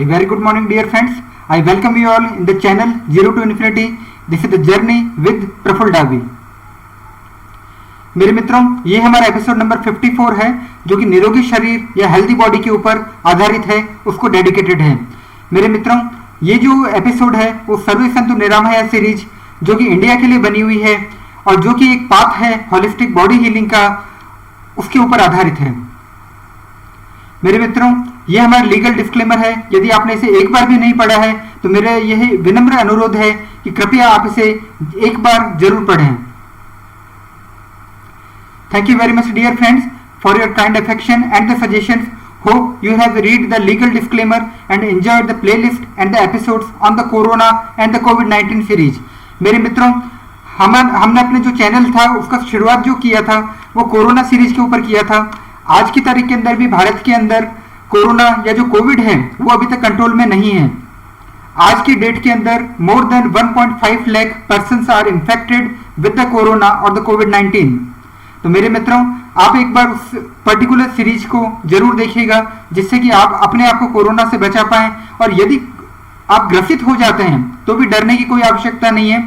A very good morning, dear friends. I welcome you all in the channel Zero to Infinity. This is the journey with Praful डाबी. मेरे मित्रों, ये हमारा episode number 54 है जो कि निरोगी शरीर या हेल्दी बॉडी के ऊपर आधारित है, उसको डेडिकेटेड है. मेरे मित्रों, ये जो एपिसोड है वो सर्वे संतु निरामया सीरीज जो कि इंडिया के लिए बनी हुई है और जो कि एक पाथ है होलिस्टिक बॉडी हीलिंग का, उसके ऊपर आधारित है. मेरे मित्रों, ये हमारा लीगल डिस्क्लेमर है. यदि आपने इसे एक बार भी नहीं पढ़ा है तो मेरा यह विनम्र अनुरोध है कि कृपया आप इसे एक बार जरूर पढ़ें. Thank you very much, dear friends, for your kind affection and the suggestions. Hope you have read the legal disclaimer and enjoyed the playlist and the episodes on the Corona and the COVID-19 series. मेरे मित्रों, हमने अपने जो channel था उसका शुरुआत जो किया था वो कोरोना सीरीज के ऊपर किया था. आज की तारीख के अंदर भी भारत के अंदर कोरोना या जो कोविड है वो अभी तक कंट्रोल में नहीं है. आज की डेट के अंदर more than 1.5 lakh persons are infected with the corona और द कोविड-19. तो मेरे मित्रों, आप एक बार उस पर्टिकुलर सीरीज को जरूर देखिएगा जिससे कि आप अपने आप को कोरोना से बचा पाएं. और यदि आप ग्रसित हो जाते हैं तो भी डरने की कोई आवश्यकता नहीं है.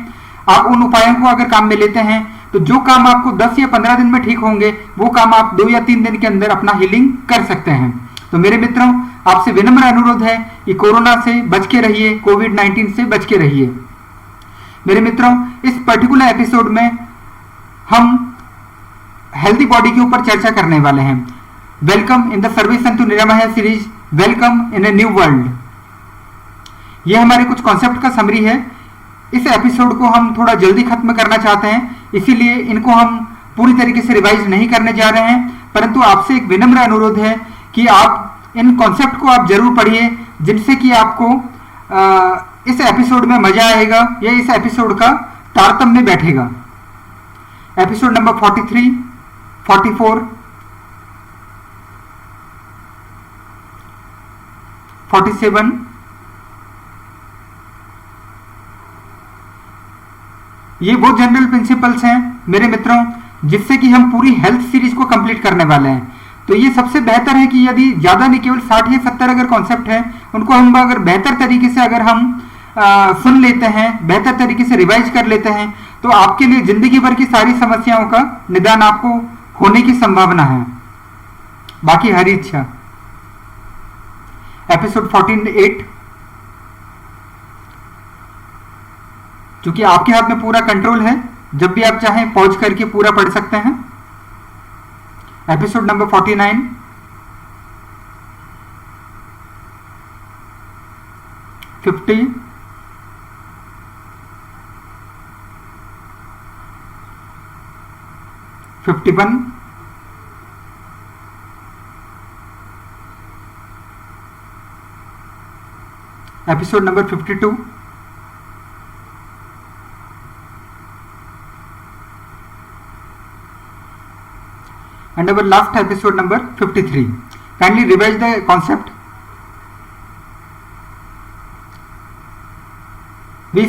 आप उन उपायों को अगर काम में लेते हैं तो जो काम आपको 10 या 15 दिन में ठीक होंगे वो काम आप 2 या 3 दिन के अंदर अपना हीलिंग कर सकते हैं. तो मेरे मित्रों, आपसे विनम्र अनुरोध है कि कोरोना से बच के रहिए, कोविड-19 से बच के रहिए. मेरे मित्रों, इस पर्टिकुलर एपिसोड में हम हेल्दी बॉडी के ऊपर चर्चा करने वाले हैं. वेलकम इन द सर्वे संतु निरामया series, welcome in a new world. यह हमारे कुछ कॉन्सेप्ट का समरी है. इस एपिसोड को हम थोड़ा जल्दी खत्म करना चाहते हैं, इसीलिए इनको हम पूरी तरीके से रिवाइज नहीं करने जा रहे हैं. परंतु आपसे एक विनम्र अनुरोध है कि आप इन कॉन्सेप्ट को आप जरूर पढ़िए जिनसे कि आपको इस एपिसोड में मजा आएगा या इस एपिसोड का तारतम्य बैठेगा. एपिसोड नंबर 43, 44, 47, ये वो जनरल प्रिंसिपल्स हैं मेरे मित्रों जिससे कि हम पूरी हेल्थ सीरीज को कंप्लीट करने वाले हैं. तो ये सबसे बेहतर है कि यदि ज्यादा नहीं, केवल 60 या 70 अगर कॉन्सेप्ट है उनको हम अगर बेहतर तरीके से अगर हम सुन लेते हैं, बेहतर तरीके से रिवाइज कर लेते हैं तो आपके लिए जिंदगी भर की सारी समस्याओं का निदान आपको होने की संभावना है. बाकी हरी इच्छा. एपिसोड 48, क्योंकि आपके हाथ में पूरा कंट्रोल है, जब भी आप चाहें पॉज करके पूरा पढ़ सकते हैं. Episode number 49, 50, 51, episode number 52, and our last episode number 53. Kindly revise the concept. We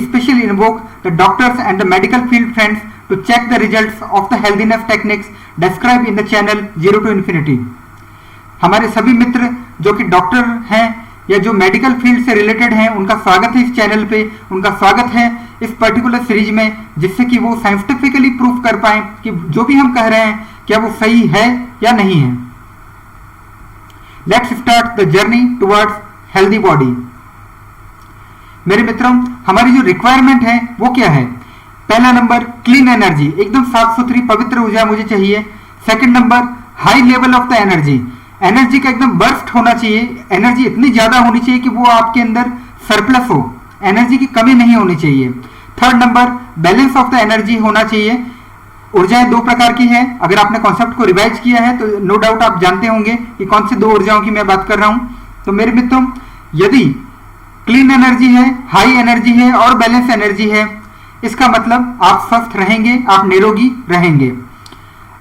especially invoke the doctors and the medical field friends to check the results of the healthiness techniques described in the channel Zero to Infinity. हमारे सभी मित्र जो कि doctor हैं या जो medical field से related हैं उनका स्वागत है इस चैनल पे. उनका स्वागत है इस पर्टिकुलर सीरीज में जिससे कि वो साइंटिफिकली प्रूफ कर पाए कि जो भी हम कह रहे हैं क्या वो सही है या नहीं है. Let's start the journey towards healthy body. मेरे मित्रों, हमारी जो रिक्वायरमेंट है वो क्या है? पहला नंबर क्लीन एनर्जी, एकदम साफ सुथरी पवित्र ऊर्जा मुझे चाहिए. Second number high level of the energy, energy का एकदम बर्स्ट होना चाहिए. एनर्जी इतनी ज्यादा होनी चाहिए कि वो आपके अंदर सरप्लस हो, एनर्जी की कमी नहीं होनी चाहिए. Third number balance of the energy होना चाहिए. ऊर्जाएं 2 प्रकार की हैं. अगर आपने कॉन्सेप्ट को रिवाइज किया है तो नो डाउट आप जानते होंगे कि कौन सी 2 ऊर्जाओं की मैं बात कर रहा हूं. तो मेरे मित्रों, यदि क्लीन एनर्जी है, हाई एनर्जी है और बैलेंस एनर्जी है, इसका मतलब आप स्वस्थ रहेंगे, आप निरोगी रहेंगे.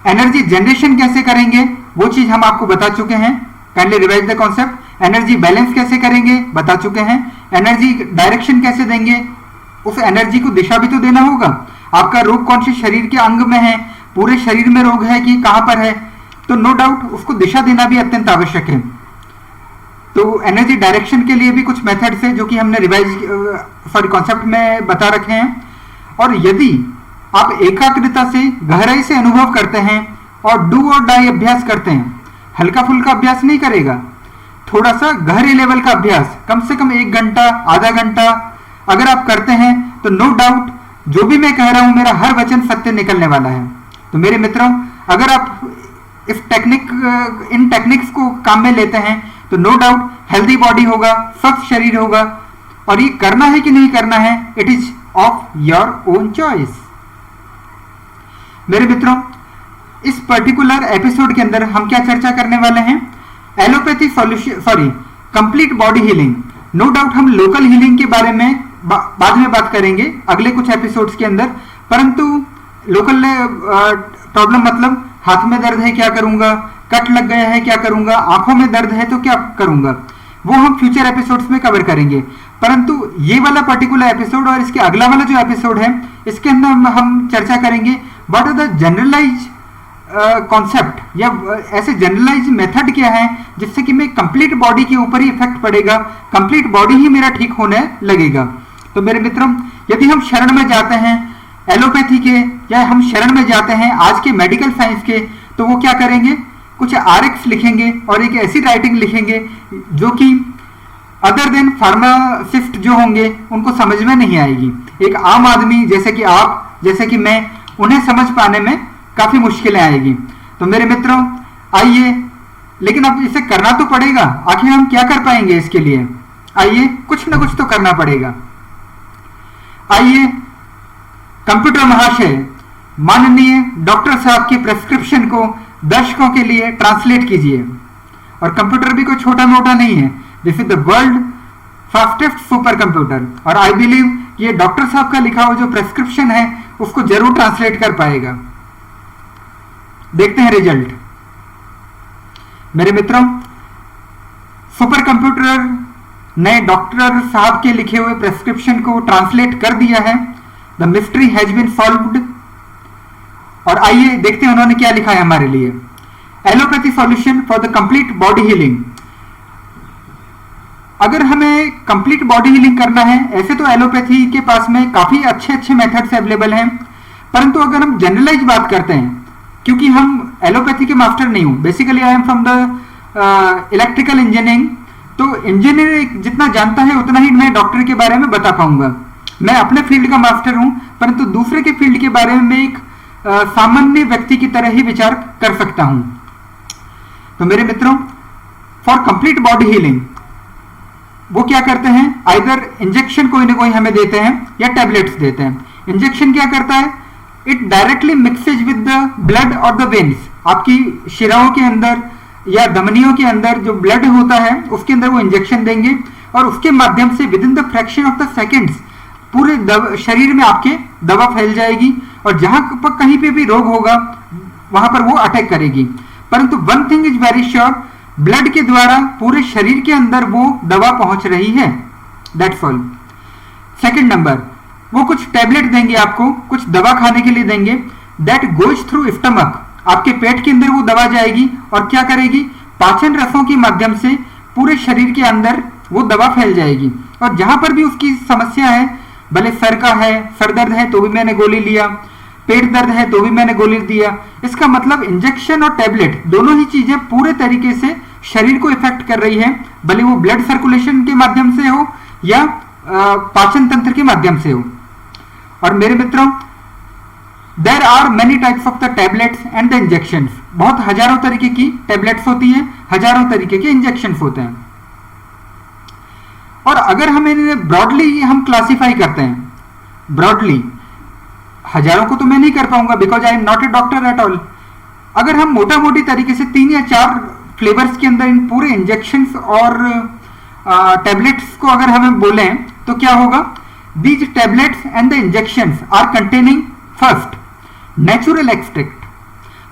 एनर्जी जनरेशन कैसे करेंगे वो चीज हम आपको बता चुके हैं. Kindly revise the concept. Energy balance कैसे करेंगे बता चुके हैं. एनर्जी डायरेक्शन कैसे देंगे, उस एनर्जी को दिशा भी तो देना होगा. आपका रोग कौन से शरीर के अंग में है, पूरे शरीर में रोग है कि कहां पर है, तो नो डाउट उसको दिशा देना भी अत्यंत आवश्यक है. तो एनर्जी डायरेक्शन के लिए भी कुछ मेथड्स हैं जो कि हमने कॉन्सेप्ट में बता रखे हैं। और यदि आप एकाग्रता से गहराई से अनुभव करते हैं और डू और डाई अभ्यास करते हैं, हल्का फुल्का अभ्यास नहीं करेगा, थोड़ा सा गहरे लेवल का अभ्यास, कम से कम 1 घंटा आधा घंटा अगर आप करते हैं तो नो डाउट जो भी मैं कह रहा हूं मेरा हर वचन सत्य निकलने वाला है। तो मेरे मित्रों, अगर आप इन टेक्निक्स को काम में लेते हैं तो नो डाउट हेल्दी बॉडी होगा, स्वस्थ शरीर होगा। और ये करना है कि नहीं करना है, it is of your own choice. मेरे मित्रों, इस पर्टिकुलर एपिसोड के अंदर हम क्या चर्चा करने वाले हैं, allopathy solution complete body healing. No doubt हम लोकल हीलिंग के बारे में बाद में बात करेंगे अगले कुछ एपिसोड्स के अंदर, परंतु लोकल प्रॉब्लम मतलब हाथ में दर्द है क्या करूंगा, कट लग गया है क्या करूंगा, आंखों में दर्द है तो क्या करूंगा, वो हम फ्यूचर एपिसोड्स में कवर करेंगे। परंतु ये वाला पर्टिकुलर एपिसोड और इसके अगला वाला जो एपिसोड है, इसके अंदर हम चर्चा करेंगे what are the generalize concept या ऐसे जनरलाइज मेथड क्या है जिससे कि मैं कंप्लीट बॉडी के ऊपर ही इफेक्ट पड़ेगा, कंप्लीट बॉडी ही मेरा ठीक होने लगेगा। तो मेरे मित्रों, यदि हम शरण में जाते हैं एलोपैथी के या हम शरण में जाते हैं आज के मेडिकल साइंस के, तो वो क्या करेंगे, कुछ आरएक्स लिखेंगे और एक ऐसी राइटिंग लिखेंगे जो कि अदर देन फार्मासिस्ट जो होंगे उनको समझ में नहीं आएगी। एक आम आदमी जैसे कि आप, जैसे कि मैं, उन्हें समझ पाने में काफी मुश्किलें आएगी। तो मेरे मित्रों आइए, लेकिन अब इसे करना तो पड़ेगा, आखिर हम क्या कर पाएंगे इसके लिए, आइए कुछ ना कुछ तो करना पड़ेगा। आइए कंप्यूटर महाशय, माननीय डॉक्टर साहब की प्रेस्क्रिप्शन को दर्शकों के लिए ट्रांसलेट कीजिए। और कंप्यूटर भी कोई छोटा मोटा नहीं है, this is the world fastest super computer, और आई बिलीव ये डॉक्टर साहब का लिखा हुआ जो प्रेस्क्रिप्शन है उसको जरूर ट्रांसलेट कर पाएगा। देखते हैं रिजल्ट। मेरे मित्रों, सुपर कंप्यूटर ने डॉक्टर साहब के लिखे हुए प्रेस्क्रिप्शन को ट्रांसलेट कर दिया है। The mystery has been solved. और आइए देखते हैं उन्होंने क्या लिखा है हमारे लिए। Allopathy solution for the complete body healing. अगर हमें कंप्लीट बॉडी हीलिंग करना है, ऐसे तो एलोपैथी के पास में काफी अच्छे अच्छे मेथड्स अवेलेबल हैं, परंतु अगर हम जनरलाइज बात करते हैं, क्योंकि हम एलोपैथी के मास्टर नहीं हूं, basically I am from the electrical engineering, तो इंजीनियर जितना जानता है उतना ही मैं डॉक्टर के बारे में बता पाऊंगा। मैं अपने फील्ड का मास्टर हूं, परंतु दूसरे के फील्ड के बारे में मैं एक सामान्य व्यक्ति की तरह ही विचार कर सकता हूं। तो मेरे मित्रों, फॉर कंप्लीट बॉडी हीलिंग वो क्या करते हैं, आइदर इंजेक्शन कोई ना कोई हमें देते हैं या टैबलेट्स देते हैं। इंजेक्शन क्या करता है, it directly mixes with the blood और द वेन्स। आपकी शिराओं के अंदर या धमनियों के अंदर जो ब्लड होता है उसके अंदर वो इंजेक्शन देंगे और उसके माध्यम से with in the fraction of the seconds पूरे शरीर में आपके दवा फैल जाएगी और जहां पर कहीं पे भी रोग होगा वहां पर वो अटैक करेगी। परंतु one thing is very sure, blood के द्वारा पूरे शरीर के अंदर वो दवा पहुंच रही है, दैट्स ऑल। सेकंड नंबर, वो कुछ टैबलेट देंगे आपको, कुछ दवा खाने के लिए देंगे, दैट गोज थ्रू स्टमक। आपके पेट के अंदर वो दवा जाएगी और क्या करेगी, पाचन रसों के माध्यम से पूरे शरीर के अंदर वो दवा फैल जाएगी। और जहां पर भी उसकी समस्या है, भले सर का है, सर दर्द है तो भी मैंने गोली लिया, पेट दर्द है तो भी मैंने गोली दिया, इसका मतलब इंजेक्शन और टैबलेट दोनों ही चीजें पूरे तरीके से शरीर को इफेक्ट कर रही है, भले वो ब्लड सर्कुलेशन के माध्यम से हो या पाचन तंत्र के माध्यम से हो। और मेरे मित्रों, there are many types of the tablets and the injections. बहुत हजारों तरीके की टैबलेट्स होती है, हजारों तरीके के इंजेक्शंस होते हैं। और अगर हम इन्हें ब्रॉडली हम क्लासिफाई करते हैं, ब्रॉडली हजारों को तो मैं नहीं कर पाऊंगा because I am not a doctor at all. अगर हम मोटा मोटी तरीके से 3 या 4 फ्लेवर्स के अंदर इन पूरे इंजेक्शंस और टैबलेट्स को अगर हमें बोलें तो क्या होगा, these tablets and the injections are containing first natural extract.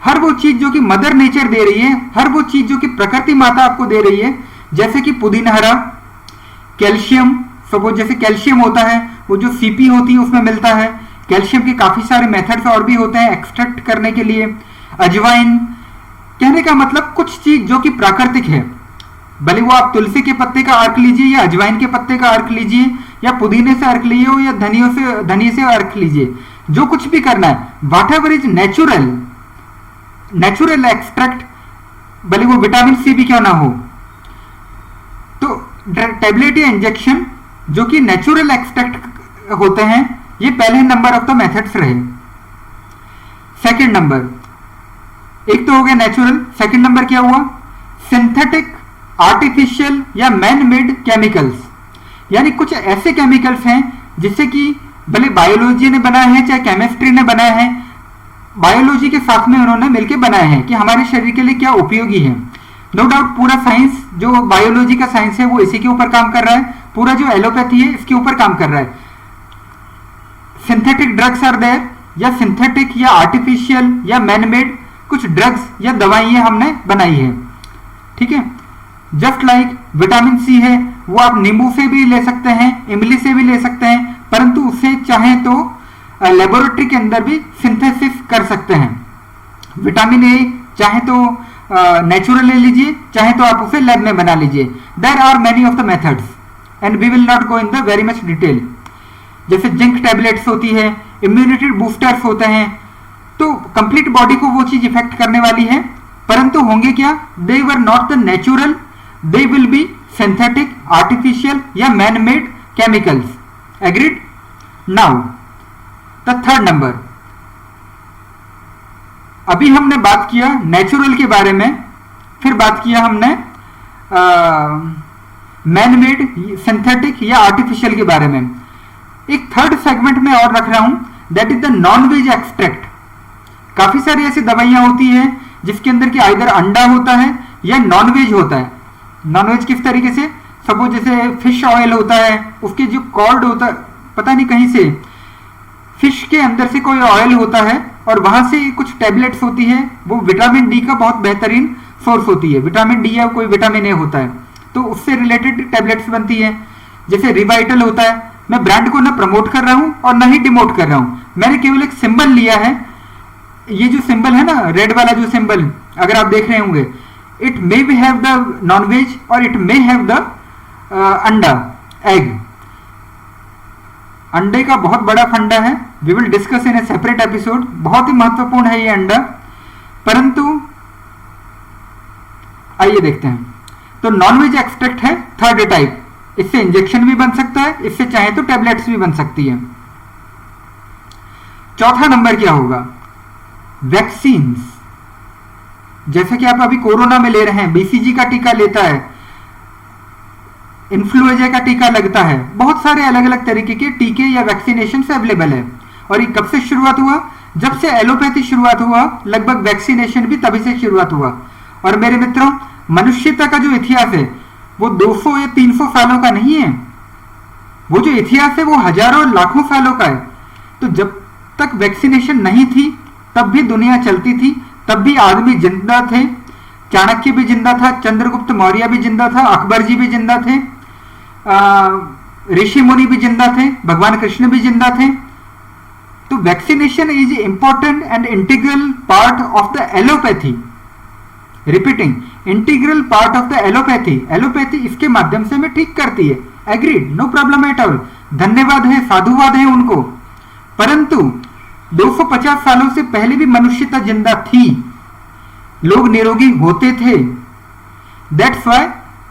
हर वो चीज जो कि मदर नेचर दे रही है, हर वो चीज जो कि प्रकृति माता आपको दे रही है, जैसे कि पुदीना हरा, कैल्शियम, सपोज जैसे कैल्शियम होता है वो जो सीपी होती है उसमें मिलता है। कैल्शियम के काफी सारे मेथड्स और भी होते हैं एक्सट्रैक्ट करने के लिए। अजवाइन, कहने का मतलब कुछ चीज जो कि प्राकृतिक है, भले वो आप तुलसी के पत्ते का अर्क लीजिए या अजवाइन के पत्ते का अर्क लीजिए या पुदीने से अर्क लीजिए या धनिये से अर्क लीजिए, जो कुछ भी करना है, what ever is natural extract, भले वो विटामिन सी भी क्यों ना हो, तो टेबलेट या इंजेक्शन जो कि नेचुरल एक्सट्रैक्ट होते हैं, ये पहले नंबर ऑफ द मेथड्स रहे। सेकंड नंबर, एक तो हो गया नेचुरल, सेकंड नंबर क्या हुआ, सिंथेटिक, आर्टिफिशियल या मैन मेड केमिकल्स, यानी कुछ ऐसे केमिकल्स हैं जिससे कि भले बायोलॉजी ने बनाए हैं चाहे केमिस्ट्री ने बनाए हैं, बायोलॉजी के साथ में उन्होंने मिलकर बनाए हैं कि हमारे शरीर के लिए क्या उपयोगी है। नो डाउट पूरा साइंस जो बायोलॉजी का साइंस है वो इसी के ऊपर काम कर रहा है, पूरा जो एलोपैथी है इसके ऊपर काम कर रहा है। सिंथेटिक ड्रग्स आर देयर, या सिंथेटिक या आर्टिफिशियल या मैनमेड कुछ ड्रग्स या दवाइयां हमने बनाई है, ठीक है। जस्ट लाइक विटामिन सी है, वो आप नींबू से भी ले सकते हैं, इमली से भी ले सकते हैं, परंतु उसे चाहें तो लेबोरेटरी के अंदर भी सिंथेसिस कर सकते हैं। विटामिन ए चाहे तो नेचुरल ले लीजिए, चाहे तो आप उसे लैब में बना लीजिए। There are many of the methods and we will not go in the very much detail. जैसे जिंक टैबलेट्स होती है, इम्यूनिटी बूस्टर्स होते हैं, तो कंप्लीट बॉडी को वो चीज इफेक्ट करने वाली है, परंतु होंगे क्या, they were not the natural, they will be synthetic, artificial या man made chemicals. Agreed. Now the third number, अभी हमने बात किया नेचुरल के बारे में, फिर बात किया हमने मैन मेड, सिंथेटिक या आर्टिफिशियल के बारे में। एक थर्ड सेगमेंट में और रख रहा हूं, that is the non veg extract. काफी सारी ऐसी दवाइयां होती हैं जिसके अंदर कि आइदर अंडा होता है या नॉन वेज होता है। नॉन वेज किस तरीके से, सपोज जैसे फिश ऑयल होता है, उसके जो कॉर्ड होता है, पता नहीं कहीं से फिश के अंदर से कोई ऑयल होता है और वहां से कुछ टैबलेट्स होती है, वो विटामिन डी का बहुत बेहतरीन सोर्स होती है। विटामिन डी या कोई विटामिन ए होता है, तो उससे रिलेटेड टैबलेट्स बनती है। जैसे रिवाइटल होता है, मैं ब्रांड को ना प्रमोट कर रहा हूं और ना ही डिमोट कर रहा हूं, मैंने केवल एक सिंबल लिया है। ये जो सिंबल है ना, रेड वाला जो सिंबल, अगर आप देख रहे होंगे, it may be have the non veg और इट मे हैव द अंडा, एग। अंडे का बहुत बड़ा फंडा है, we will discuss in a separate episode, बहुत ही महत्वपूर्ण है ये अंडा। परंतु आइए देखते हैं, तो नॉन वेज एक्सट्रैक्ट है थर्ड टाइप, इससे इंजेक्शन भी बन सकता है, इससे चाहे तो टैबलेट्स भी बन सकती है। चौथा नंबर क्या होगा, वैक्सीन्स। जैसे कि आप अभी कोरोना में ले रहे हैं, बीसीजी का टीका लेता है, इन्फ्लुएंजा का टीका लगता है, बहुत सारे अलग अलग तरीके के टीके या वैक्सीनेशन अवेलेबल है। और ये कब से शुरुआत हुआ, जब से एलोपैथी शुरुआत हुआ, लगभग वैक्सीनेशन भी तभी से शुरुआत हुआ। और मेरे मित्रों, मनुष्यता का जो इतिहास है वो 200 या 300 सालों का नहीं है, वो जो इतिहास है वो हजारों लाखों सालों का है। तो जब तक वैक्सीनेशन नहीं थी तब भी दुनिया चलती थी, तब भी आदमी जिंदा थे, चाणक्य भी जिंदा था, चंद्रगुप्त मौर्य भी जिंदा था, अकबर जी भी जिंदा थे, ऋषि मुनि भी जिंदा थे, भगवान कृष्ण भी जिंदा थे। तो vaccination is important and integral part of the allopathy. Repeating, integral part of the allopathy. Allopathy इसके माध्यम से हमें ठीक करती है, agreed, no problem at all, धन्यवाद है, साधुवाद है उनको। परंतु 250 सालों से पहले भी मनुष्यता जिंदा थी, लोग निरोगी होते थे। That's why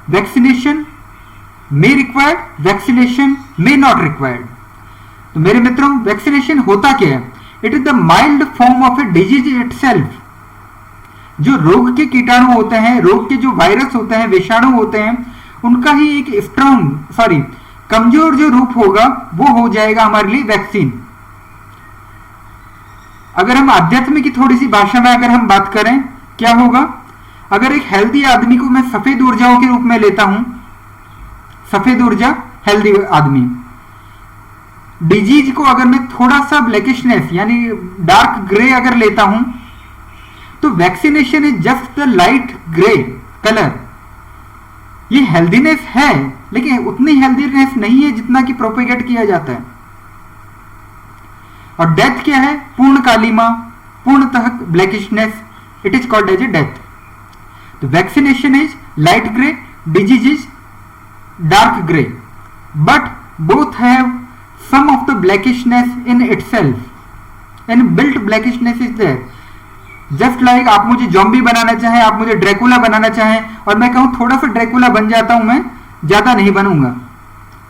vaccination may required, vaccination may not required. तो मेरे मित्रों, वैक्सीनेशन होता क्या है, it is the mild form of a disease itself. जो रोग के कीटाणु होते हैं, रोग के जो वायरस होते हैं, विषाणु होते हैं, उनका ही एक कमजोर जो रूप होगा वो हो जाएगा हमारे लिए वैक्सीन। अगर हम आध्यात्म की थोड़ी सी भाषा में अगर हम बात करें, क्या होगा, अगर एक हेल्दी आदमी को मैं सफेद ऊर्जाओं के रूप में लेता हूं, सफेद ऊर्जा हेल्दी आदमी, डिजीज को अगर मैं थोड़ा सा ब्लैकिशनेस यानी डार्क ग्रे अगर लेता हूं, तो vaccination is just the light grey colour. ये हेल्दीनेस है, लेकिन उतनी हेल्दीनेस नहीं है जितना कि प्रोपेगेट किया जाता है। और डेथ क्या है, पूर्ण कालीमा, पूर्णतः blackishness, it is called as a death. तो vaccination is light grey, disease is dark gray, but both have some of the blackishness in itself, and built blackishness is there. Just like आप मुझे zombie बनाना चाहें, आप मुझे Dracula बनाना चाहें और मैं कहूं थोड़ा सा ड्रैकुला बन जाता हूं, मैं ज्यादा नहीं बनूंगा.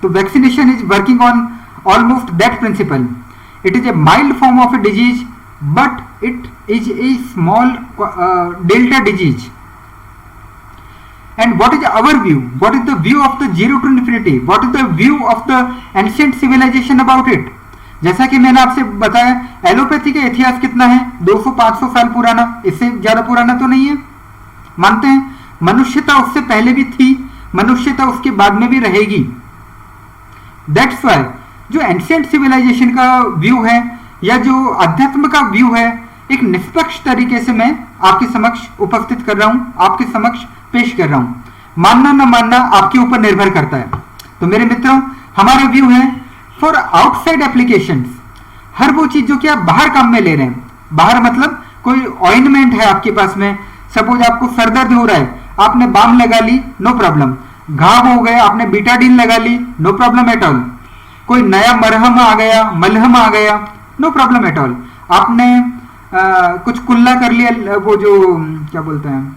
तो vaccination is working on almost that principle. It is a mild form of a disease, but it is a small delta disease. And what is our view? What is the view of the zero to infinity? What is the view of the ancient civilization about it? जैसा कि मैंने आपसे बताया, allopathy का इतिहास कितना है? 200-500 साल पुराना, इससे ज्यादा पुराना तो नहीं है. मानते हैं मनुष्यता उससे पहले भी थी, मनुष्यता उसके बाद में भी रहेगी. दैट्स वाई जो एंशिएंट सिविलाइजेशन का व्यू है या जो अध्यात्म का व्यू है, एक निष्पक्ष तरीके से मैं आपके समक्ष उपस्थित कर रहा हूं, आपके समक्ष पेश कर रहा हूं. मानना न मानना आपके ऊपर निर्भर करता है. तो मेरे मित्रों, हमारा व्यू है फॉर आउटसाइड एप्लीकेशंस. हर वो चीज जो कि आप बाहर काम में ले रहे हैं, बाहर मतलब कोई ऑइंटमेंट है आपके पास में, सपोज आपको सर दर्द हो रहा है, आपने बाम लगा ली, नो प्रॉब्लम. घाव हो गए, आपने बीटाडीन लगा ली, नो प्रॉब्लम एट ऑल. कोई नया मरहम आ गया, मलहम आ गया, नो प्रॉब्लम एट ऑल. आपने कुछ कुल्ला कर लिया, वो जो क्या बोलते हैं,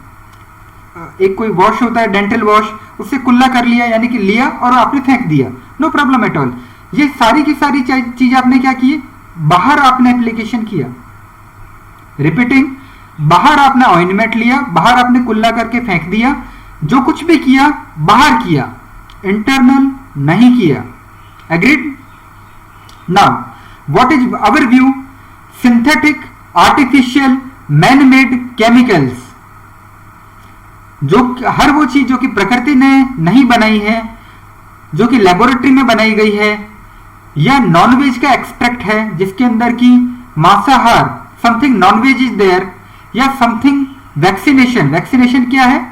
एक कोई वॉश होता है डेंटल वॉश, उससे कुल्ला कर लिया, यानी कि लिया और आपने फेंक दिया, नो प्रॉब्लम एट ऑल. ये सारी की सारी चीज आपने क्या की, बाहर आपने एप्लीकेशन किया. रिपीटिंग, बाहर आपने ऑइंटमेंट लिया, बाहर आपने कुल्ला करके फेंक दिया, जो कुछ भी किया बाहर किया, इंटरनल नहीं किया. Agreed? Now what is our view? Synthetic, artificial, man made chemicals. जो हर वो चीज जो कि प्रकृति ने नहीं बनाई है, जो कि लेबोरेटरी में बनाई गई है, या नॉनवेज का एक्सट्रैक्ट है जिसके अंदर की मांसाहार, समथिंग नॉनवेज इज देयर, या समथिंग वैक्सीनेशन. वैक्सीनेशन क्या है?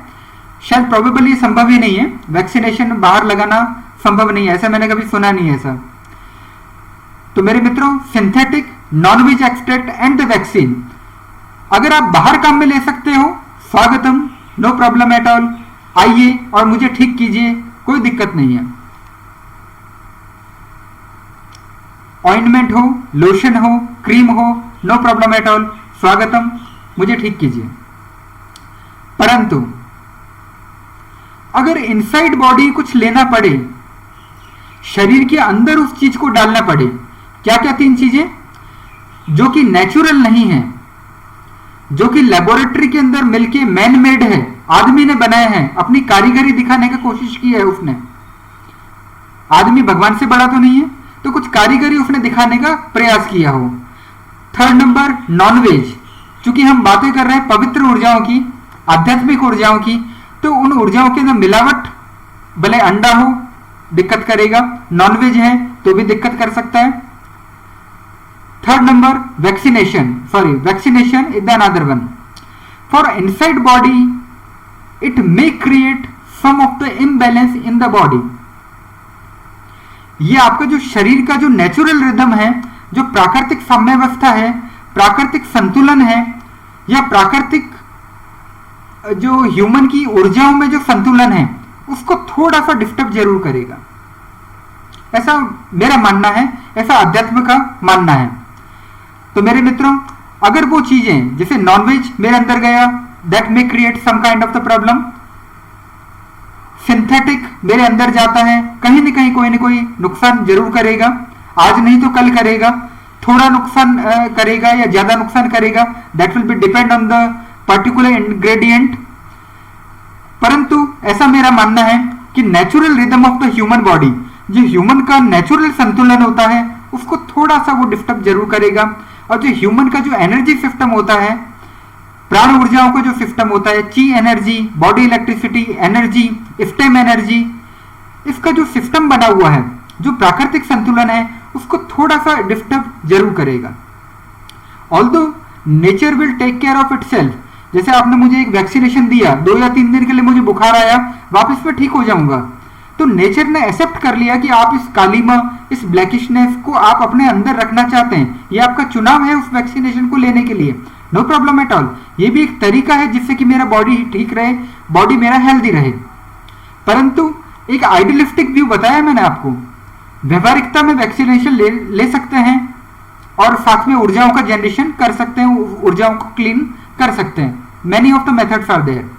शायद प्रोबेबली संभव ही नहीं है, वैक्सीनेशन बाहर लगाना संभव नहीं है, ऐसा मैंने कभी सुना नहीं है ऐसा. तो मेरे मित्रों, synthetic, non veg extract and the vaccine अगर आप बाहर काम में ले सकते हो, स्वागतम, नो प्रॉब्लम एट ऑल. आइए और मुझे ठीक कीजिए, कोई दिक्कत नहीं है. ऑइंटमेंट हो, लोशन हो, क्रीम हो, नो प्रॉब्लम एट ऑल, स्वागतम, मुझे ठीक कीजिए. परंतु अगर इनसाइड बॉडी कुछ लेना पड़े, शरीर के अंदर उस चीज को डालना पड़े, क्या क्या 3 चीजें जो कि नेचुरल नहीं है, जो कि लेबोरेटरी के अंदर मिलके मैन मेड है, आदमी ने बनाए हैं, अपनी कारीगरी दिखाने की कोशिश की है उसने. आदमी भगवान से बड़ा तो नहीं है, तो कुछ कारीगरी उसने दिखाने का प्रयास किया हो. Third number, non veg. चूंकि हम बातें कर रहे हैं पवित्र ऊर्जाओं की, आध्यात्मिक ऊर्जाओं की, तो उन ऊर्जाओं के अंदर मिलावट, भले अंडा हो दिक्कत करेगा, नॉनवेज है तो भी दिक्कत कर सकता है. Third number, vaccination. Sorry, vaccination is the another one. For inside body it may create some of the imbalance in the body. ये आपका जो शरीर का जो नेचुरल रिदम है, जो प्राकृतिक साम्यावस्था है, प्राकृतिक संतुलन है, या प्राकृतिक जो ह्यूमन की ऊर्जाओं में जो संतुलन है, उसको थोड़ा सा डिस्टर्ब जरूर करेगा. ऐसा मेरा मानना है, ऐसा अध्यात्म का मानना है. तो मेरे मित्रों, अगर वो चीजें जैसे नॉनवेज मेरे अंदर गया, that may create some kind of the problem. Synthetic मेरे अंदर जाता है, कहीं न कहीं कोई न कोई नुकसान जरूर करेगा, आज नहीं तो कल करेगा. थोड़ा नुकसान करेगा या ज्यादा नुकसान करेगा, that will be depend on the particular ingredient. परंतु ऐसा मेरा मानना है कि natural rhythm of the human body, जो ह्यूमन का नेचुरल संतुलन होता है, उसको थोड़ा सा वो डिस्टर्ब जरूर करेगा. और जो ह्यूमन का जो एनर्जी सिस्टम होता है, प्राण ऊर्जाओं का जो सिस्टम होता है, ची energy, body electricity energy, stem energy, इसका जो सिस्टम बना हुआ है, जो प्राकृतिक संतुलन है, उसको थोड़ा सा डिस्टर्ब जरूर करेगा. Although nature will take care of itself. जैसे आपने मुझे एक वैक्सीनेशन दिया, 2 या 3 दिन के लिए मुझे बुखार आया, वापस में ठीक हो जाऊंगा, तो नेचर ने एक्सेप्ट कर लिया कि आप इस कालीमा, इस ब्लैकिशनेस को आप अपने अंदर रखना चाहते हैं. ये आपका चुनाव है उस वैक्सीनेशन को लेने के लिए, नो प्रॉब्लम एट ऑल. ये भी एक तरीका है जिससे कि मेरा बॉडी ठीक रहे, बॉडी मेरा हेल्दी रहे. परंतु एक आइडियलिस्टिक व्यू बताया मैंने आपको, व्यवहारिकता में वैक्सीनेशन ले सकते हैं और साथ में ऊर्जाओं का जनरेशन कर सकते हैं, ऊर्जाओं को क्लीन कर सकते हैं। Many of the methods are there.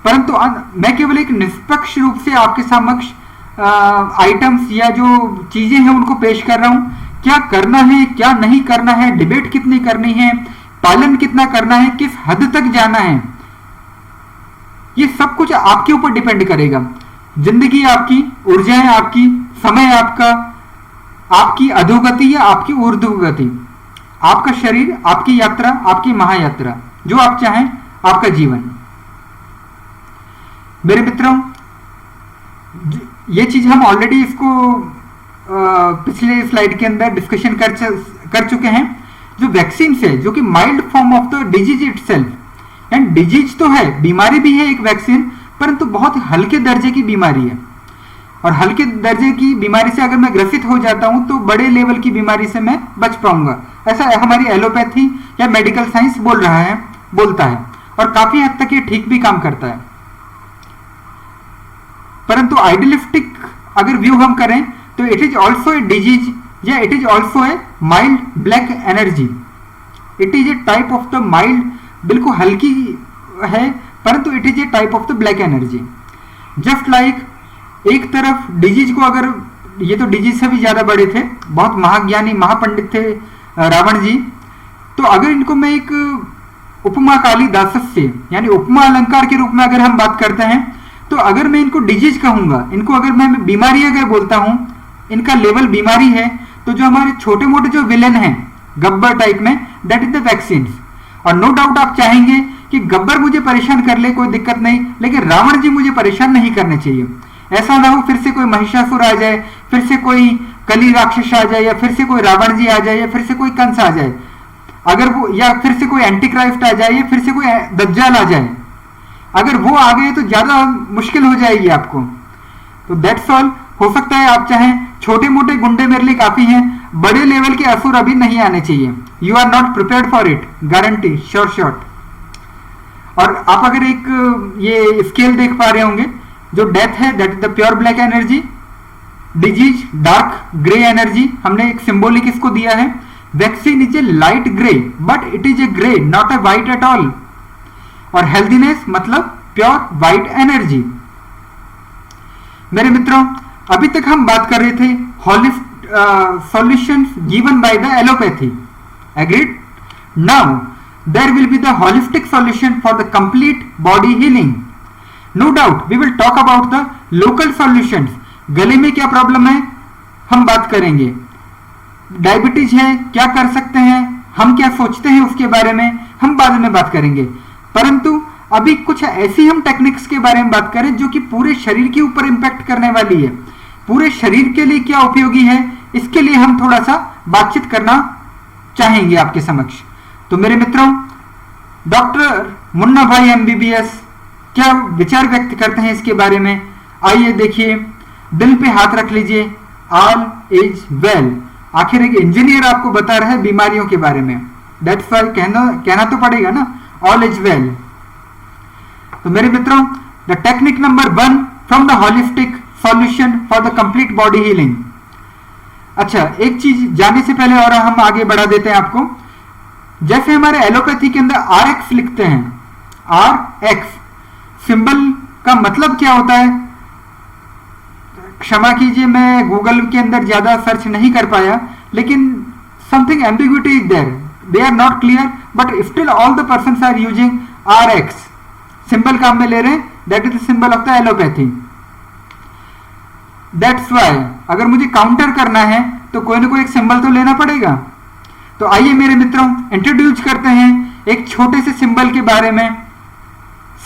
परंतु मैं केवल एक निष्पक्ष रूप से आपके समक्ष आइटम्स या जो चीजें हैं उनको पेश कर रहा हूं। क्या करना है, क्या नहीं करना है, डिबेट कितनी करनी है, पालन कितना करना है, किस हद तक जाना है, ये सब कुछ आपके ऊपर डिपेंड करेगा। जिंदगी आपकी, ऊर्जाएं आपकी, समय आपका, आपकी अधोगति या आपकी ऊर्ध्वगति, आपका शरीर, आपकी यात्रा, आपकी महायात्रा, जो आप चाहें, आपका जीवन। मेरे मित्रों, ये चीज हम ऑलरेडी इसको पिछले स्लाइड के अंदर डिस्कशन कर चुके हैं। जो वैक्सीन है, जो कि mild form of the disease itself, and disease तो है, बीमारी भी है एक वैक्सीन, परंतु बहुत हल्के दर्जे की बीमारी है। और हल्के दर्जे की बीमारी से अगर मैं ग्रसित हो जाता हूं तो बड़े लेवल की बीमारी से मैं बच पाऊंगा, ऐसा हमारी एलोपैथी या मेडिकल साइंस बोलता है, और काफी हद तक ये ठीक भी काम करता है। परंतु आइडियलिस्टिक अगर व्यू हम करें तो it is also a disease या it is also a mild black energy. It is a type of the mild, बिल्कुल हल्की है, परंतु it is a type of the black energy. Just like एक तरफ डिजीज को, अगर ये तो डिजीज से भी ज्यादा बड़े थे, बहुत महाज्ञानी महापंडित थे रावण जी, तो अगर इनको मैं एक उपमा काली दासस्य यानी उपमा अलंकार के रूप में अगर हम बात करते हैं, तो अगर मैं इनको डिजीज कहूंगा, इनको अगर मैं बीमारी अगर बोलता हूं, इनका लेवल बीमारी है, तो जो हमारे छोटे मोटे जो विलेन हैं गब्बर टाइप में, दैट इज द वैक्सीन। और नो डाउट आप चाहेंगे कि गब्बर मुझे परेशान कर ले, कोई दिक्कत नहीं, लेकिन रावण जी मुझे परेशान नहीं करने चाहिए। ऐसा ना हो फिर से कोई महिषासुर आ जाए, फिर से कोई कली राक्षस आ जाए, या फिर से कोई रावण जी आ जाए, या फिर से कोई कंस आ जाए, अगर वो, या फिर से कोई एंटी क्राइस्ट आ जाए, या फिर से कोई दज्जाल आ जाए। अगर वो आ गए तो ज्यादा मुश्किल हो जाएगी आपको। तो दैट्स ऑल। हो सकता है आप चाहें छोटे मोटे गुंडे मेरे लिए काफी हैं, बड़े लेवल के असुर अभी नहीं आने चाहिए। You are not prepared for it, guarantee, sure shot. और आप अगर एक ये स्केल देख पा रहे होंगे, जो डेथ है that is the pure black energy, disease dark grey energy, हमने एक सिंबॉलिक इसको दिया है। Vaccine is a light grey but it is A grey not a white at all. और हेल्थीनेस मतलब प्योर व्हाइट एनर्जी। मेरे मित्रों, अभी तक हम बात कर रहे थे holistic solutions given by the allopathy, agreed? Now there will be the holistic solution for the complete body healing. No doubt we will talk about the local solutions. गले में क्या प्रॉब्लम है हम बात करेंगे, डायबिटीज है क्या कर सकते हैं, हम क्या सोचते हैं उसके बारे में हम बाद में बात करेंगे। परंतु अभी कुछ ऐसी हम टेक्निक्स के बारे में बात करें जो कि पूरे शरीर के ऊपर इंपैक्ट करने वाली है, पूरे शरीर के लिए क्या उपयोगी है, इसके लिए हम थोड़ा सा बातचीत करना चाहेंगे आपके समक्ष। तो मेरे मित्रों, डॉक्टर मुन्ना भाई एमबीबीएस क्या विचार व्यक्त करते हैं इसके बारे में, आइए देखिए। दिल पे हाथ रख लीजिए, ऑल इज वेल। आखिर एक इंजीनियर आपको बता रहा है बीमारियों के बारे में, दैट्स वाई कहना तो पड़ेगा ना, ऑल इज वेल। तो मेरे मित्रों, the technique number 1 from the holistic solution for the complete body healing. अच्छा, एक चीज जानने से पहले और हम आगे बढ़ा देते हैं आपको। जैसे हमारे एलोपैथी के अंदर RX लिखते हैं, RX सिंबल का मतलब क्या होता है, क्षमा कीजिए मैं गूगल के अंदर ज्यादा सर्च नहीं कर पाया, लेकिन something ambiguity is there, they are not clear, but still all the persons are using RX symbol काम में ले रहे हैं, that is the symbol of the allopathy. That's why अगर मुझे काउंटर करना है तो कोई ना कोई एक सिंबल तो लेना पड़ेगा। तो आइए मेरे मित्रों, इंट्रोड्यूस करते हैं एक छोटे से सिंबल के बारे में।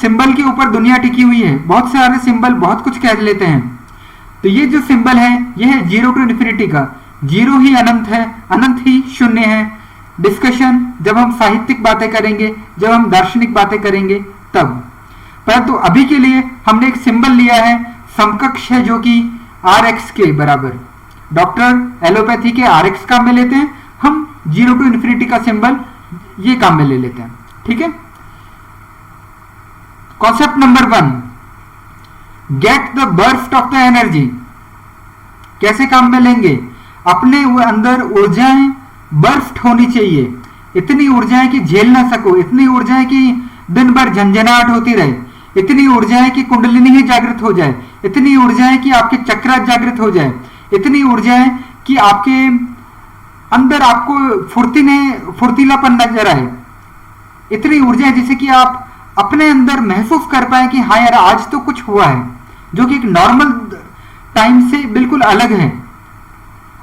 सिंबल के ऊपर दुनिया टिकी हुई है, बहुत सारे सिंबल बहुत कुछ कह लेते हैं। तो ये जो सिंबल है ये है 0 to इन्फिनिटी का। 0 ही अनंत है, अनंत ही शून्य है। डिस्कशन जब हम साहित्यिक बातें करेंगे, जब हम दार्शनिक बातें करेंगे तब। परंतु अभी के लिए हमने एक सिंबल लिया है, समकक्ष है, जो कि RX के बराबर। डॉक्टर एलोपैथी के RX काम में लेते हैं, हम 0 to इन्फिनिटी का सिंबल ये काम में ले लेते हैं, ठीक है। Concept number 1, get the burst of the energy. कैसे काम में लेंगे? अपने अंदर ऊर्जाएं बर्स्ट होनी चाहिए, इतनी ऊर्जाएं कि झेल ना सको, इतनी ऊर्जाएं कि दिन भर झंझनाहट होती रहे, इतनी ऊर्जाएं कि कुंडलिनी ही जागृत हो जाए, इतनी ऊर्जाएं कि आपके चक्र जागृत हो जाए, इतनी ऊर्जाएं कि आपके अंदर आपको फुर्तीलापन नजर आए, इतनी ऊर्जा जिससे कि आप अपने अंदर महसूस कर पाए कि हाँ यार आज तो कुछ हुआ है, जो कि एक नॉर्मल टाइम से बिल्कुल अलग है।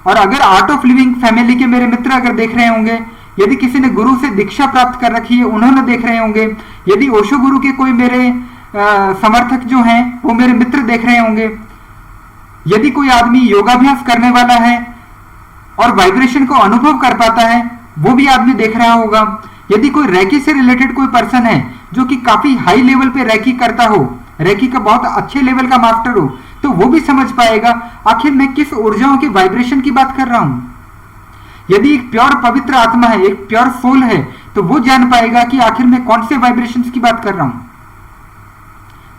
और अगर आर्ट ऑफ लिविंग फैमिली के मेरे मित्र अगर देख रहे होंगे, यदि किसी ने गुरु से दीक्षा प्राप्त कर रखी है उन्होंने देख रहे होंगे, यदि ओशो गुरु के कोई मेरे समर्थक जो हैं वो मेरे मित्र देख रहे होंगे, यदि कोई आदमी योगाभ्यास करने वाला है और वाइब्रेशन को अनुभव कर पाता है वो भी आदमी देख रहा होगा, यदि कोई रैकी से रिलेटेड कोई पर्सन है जो कि काफी हाई लेवल पे रैकी करता हो, रैकी का बहुत अच्छे लेवल का मास्टर हो, तो वो भी समझ पाएगा आखिर मैं किस ऊर्जाओं की वाइब्रेशन की बात कर रहा हूं। यदि एक प्योर पवित्र आत्मा है, एक प्योर सोल है, तो वो जान पाएगा कि आखिर मैं कौन से वाइब्रेशंस की बात कर रहा हूं।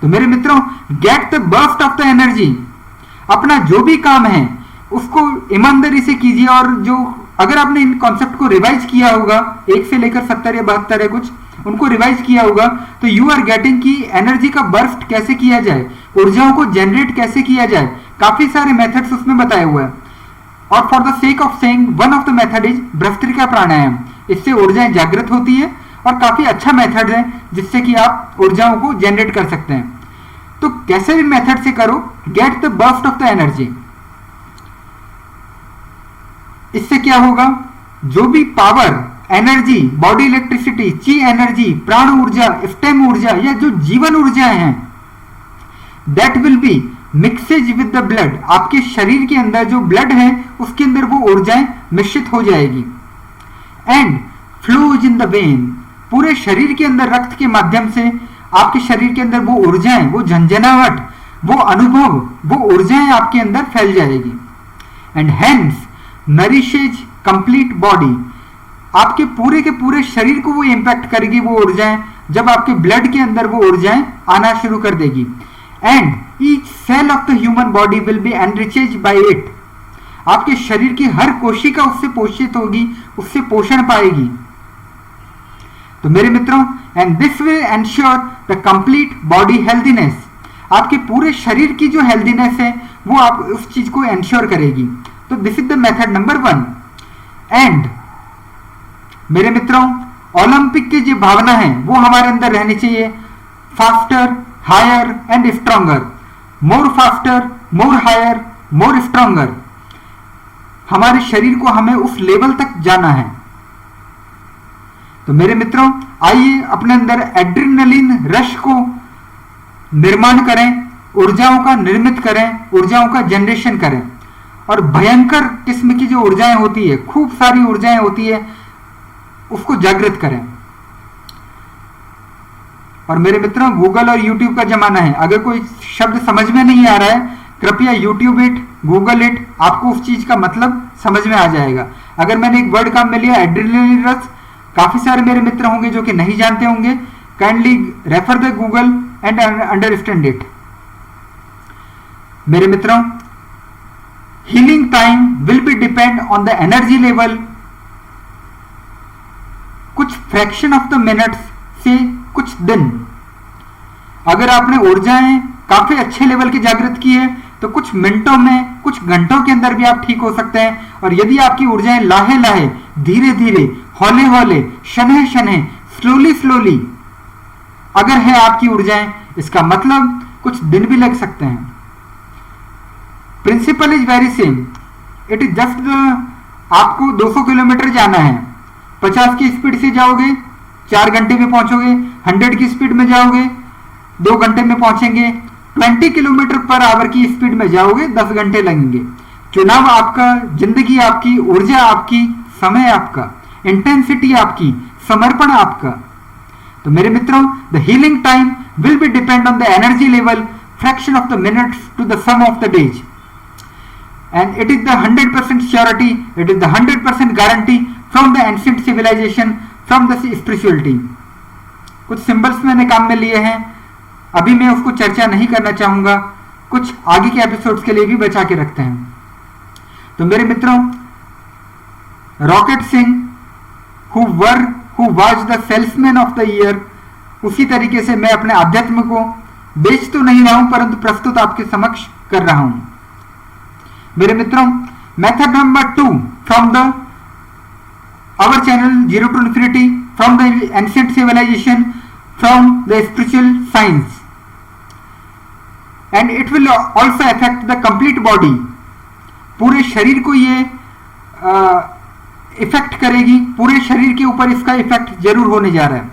तो मेरे मित्रों, get the burst of the energy. अपना जो भी काम है उसको ईमानदारी से कीजिए, और जो अगर आपने इन कॉन्सेप्ट को रिवाइज किया होगा 1 से लेकर 70 या 72 है कुछ, उनको रिवाइज किया होगा, तो यू आर गेटिंग की एनर्जी का बर्स्ट कैसे किया जाए, ऊर्जाओं को जनरेट कैसे किया जाए, काफी सारे मेथड्स उसमें बताए हुए हैं। और for the sake of saying one of the method is Bhastrika pranayama. इससे ऊर्जाएं जागृत होती है और काफी अच्छा मेथड है जिससे कि आप ऊर्जाओं को जनरेट कर सकते हैं। तो कैसे भी मेथड से करो, get the burst of the energy. इससे क्या होगा, जो भी पावर, एनर्जी, बॉडी इलेक्ट्रिसिटी, ची एनर्जी, प्राण ऊर्जा, स्टेम ऊर्जा या जो जीवन ऊर्जाएं हैं, that will be mixes with the blood. आपके शरीर के अंदर जो ब्लड है उसके अंदर वो ऊर्जाएं मिश्रित हो जाएगी। And flows in the when. पूरे शरीर के अंदर रक्त के माध्यम से आपके शरीर के अंदर वो ऊर्जाएं, वो झंझनाहट, वो अनुभव, वो ऊर्जाएं आपके अंदर फैल जाएगी। And hence nourishes complete body. आपके पूरे के पूरे शरीर को वो इंपैक्ट करेगी वो ऊर्जाएं, जब आपके ब्लड के अंदर वो ऊर्जाएं आना शुरू कर देगी। And each cell of the human body will be enriches by it. आपके शरीर की हर कोशिका उससे पोषित होगी, उससे पोषण पाएगी। तो मेरे मित्रों, and this will ensure the complete body healthiness. आपके पूरे शरीर की जो हेल्थीनेस है वो आप उस चीज को एंश्योर करेगी। तो this is the method number 1। And मेरे मित्रों, ओलंपिक की जो भावना है वो हमारे अंदर रहनी चाहिए। Faster, higher and stronger. More faster, more higher, more stronger. हमारे शरीर को हमें उस लेवल तक जाना है। तो मेरे मित्रों, आइए अपने अंदर एड्रेनलिन रश को निर्माण करें, ऊर्जाओं का निर्मित करें, ऊर्जाओं का जनरेशन करें। और भयंकर किस्म की जो ऊर्जाएं होती है, खूब सारी ऊर्जाएं होती है, उसको जागृत करें। और मेरे मित्रों, गूगल और यूट्यूब का जमाना है। अगर कोई शब्द समझ में नहीं आ रहा है, कृपया यूट्यूब इट, गूगल इट, आपको उस चीज का मतलब समझ में आ जाएगा। अगर मैंने एक वर्ड काम में लिया एड्रेनलिन रश, काफी सारे मेरे मित्र होंगे जो कि नहीं जानते होंगे, kindly refer the Google and understand it. मेरे मित्रों, healing time will be depend on the energy level. कुछ फ्रैक्शन ऑफ द मिनट्स से कुछ दिन। अगर आपने ऊर्जाएं काफी अच्छे लेवल की जागृत की है तो कुछ मिनटों में, कुछ घंटों के अंदर भी आप ठीक हो सकते हैं। और यदि आपकी ऊर्जाएं लाहे लाहे, धीरे धीरे, हौले हौले, शनह शनह, स्लोली स्लोली अगर है आपकी ऊर्जाएं, इसका मतलब कुछ दिन भी लग सकते हैं। Principle is very same. It is just आपको 200 किलोमीटर जाना है, 50 की स्पीड से जाओगे 4 घंटे में पहुंचोगे, 100 की स्पीड में जाओगे 2 घंटे में पहुंचेंगे, 20 किलोमीटर पर आवर की स्पीड में जाओगे 10 घंटे लगेंगे। चुनाव आपका, जिंदगी आपकी, ऊर्जा आपकी, समय आपका, इंटेंसिटी आपकी, समर्पण आपका। तो मेरे मित्रों, the healing time will be depend on the energy level, fraction of the minutes to the sum of the days. And it is the 100% surety, it is the 100% guarantee from the ancient civilization, from the spirituality. कुछ symbols मैंने काम में लिए हैं अभी मैं उसको चर्चा नहीं करना चाहूंगा, कुछ आगे के एपिसोड्स के लिए भी बचा के रखते हैं। तो मेरे मित्रों, rocket Singh who was the salesman of the year, उसी तरीके से मैं अपने अध्यात्म को बेच तो नहीं रहा हूं, परंतु प्रस्तुत आपके समक्ष कर रहा हूं। मेरे मित्रों, method number 2 from the our channel Zero to Infinity, from the ancient civilization, from the spiritual science, and it will also affect the complete body. पूरे शरीर को ये इफेक्ट करेगी, पूरे शरीर के ऊपर इसका इफेक्ट जरूर होने जा रहा है।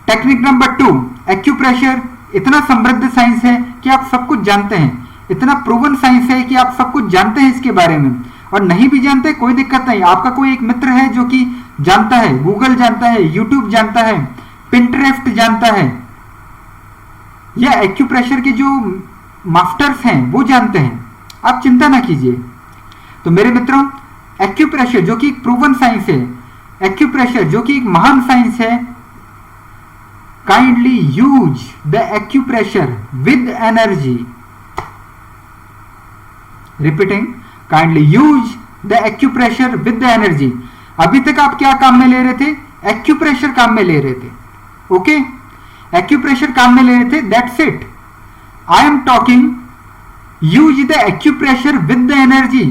टेक्निक नंबर 2, एक्यूप्रेशर इतना समृद्ध साइंस है कि आप सब कुछ जानते हैं, इतना प्रूवन साइंस है कि आप सब कुछ जानते हैं इसके बारे में, और नहीं भी जानते कोई दिक्कत नहीं। आपका कोई एक मित्र है जो कि जानता है, गूगल जानता है, यूट्यूब जानता है, पिंटरेस्ट जानता है, या एक्यूप्रेशर के जो मास्टर्स हैं वो जानते हैं, आप चिंता ना कीजिए। तो मेरे मित्रों, एक्यूप्रेशर जो कि एक प्रूवन साइंस है, एक्यूप्रेशर जो कि एक महान साइंस है, kindly use the acupressure with energy. Repeating, kindly use the acupressure with the energy. अभी तक आप क्या काम में ले रहे थे? एक्यूप्रेशर काम में ले रहे थे, ओके? एक्यूप्रेशर काम में ले रहे थे, that's it. I am talking use the acupressure with the energy.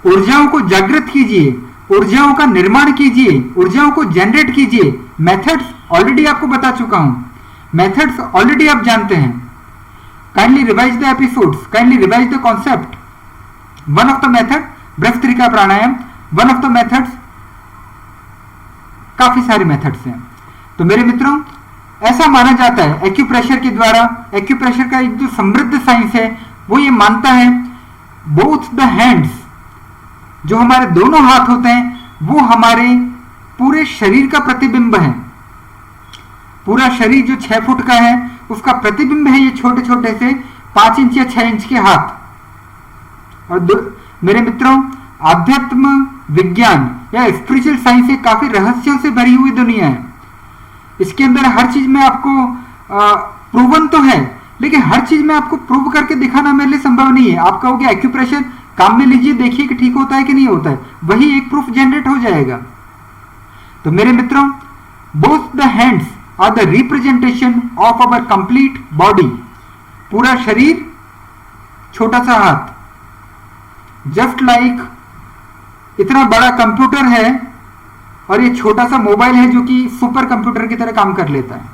ऊर्जाओं को जागृत कीजिए, ऊर्जाओं का निर्माण कीजिए, ऊर्जाओं को जनरेट कीजिए। मेथड्स ऑलरेडी आपको बता चुका हूं, मेथड्स ऑलरेडी आप जानते हैं। Kindly revise the episodes, kindly revise the concept. One of the method Bhastrika pranayama, one of the methods, काफी सारे मेथड्स हैं। तो मेरे मित्रों, ऐसा माना जाता है एक्यूप्रेशर के द्वारा, एक्यूप्रेशर का एक जो समृद्ध साइंस है वो ये मानता है बोथ द हैंड्स, जो हमारे दोनों हाथ होते हैं वो हमारे पूरे शरीर का प्रतिबिंब है। पूरा शरीर जो 6 फुट का है उसका प्रतिबिंब है ये छोटे छोटे से 5 इंच या 6 इंच के हाथ। और मेरे मित्रों, आध्यात्म विज्ञान या स्पिरिचुअल साइंस एक काफी रहस्यों से भरी हुई दुनिया है। इसके अंदर हर चीज में आपको प्रूवन तो है, लेकिन हर चीज में आपको प्रूव करके दिखाना मेरे लिए संभव नहीं है। आप कहोगे एक्यूप्रेशर काम में लीजिए, देखिए कि ठीक होता है कि नहीं होता है, वही एक प्रूफ जनरेट हो जाएगा। तो मेरे मित्रों, both the hands are the representation of our complete body. पूरा शरीर, छोटा सा हाथ, जस्ट लाइक इतना बड़ा कंप्यूटर है और ये छोटा सा मोबाइल है जो कि सुपर कंप्यूटर की तरह काम कर लेता है,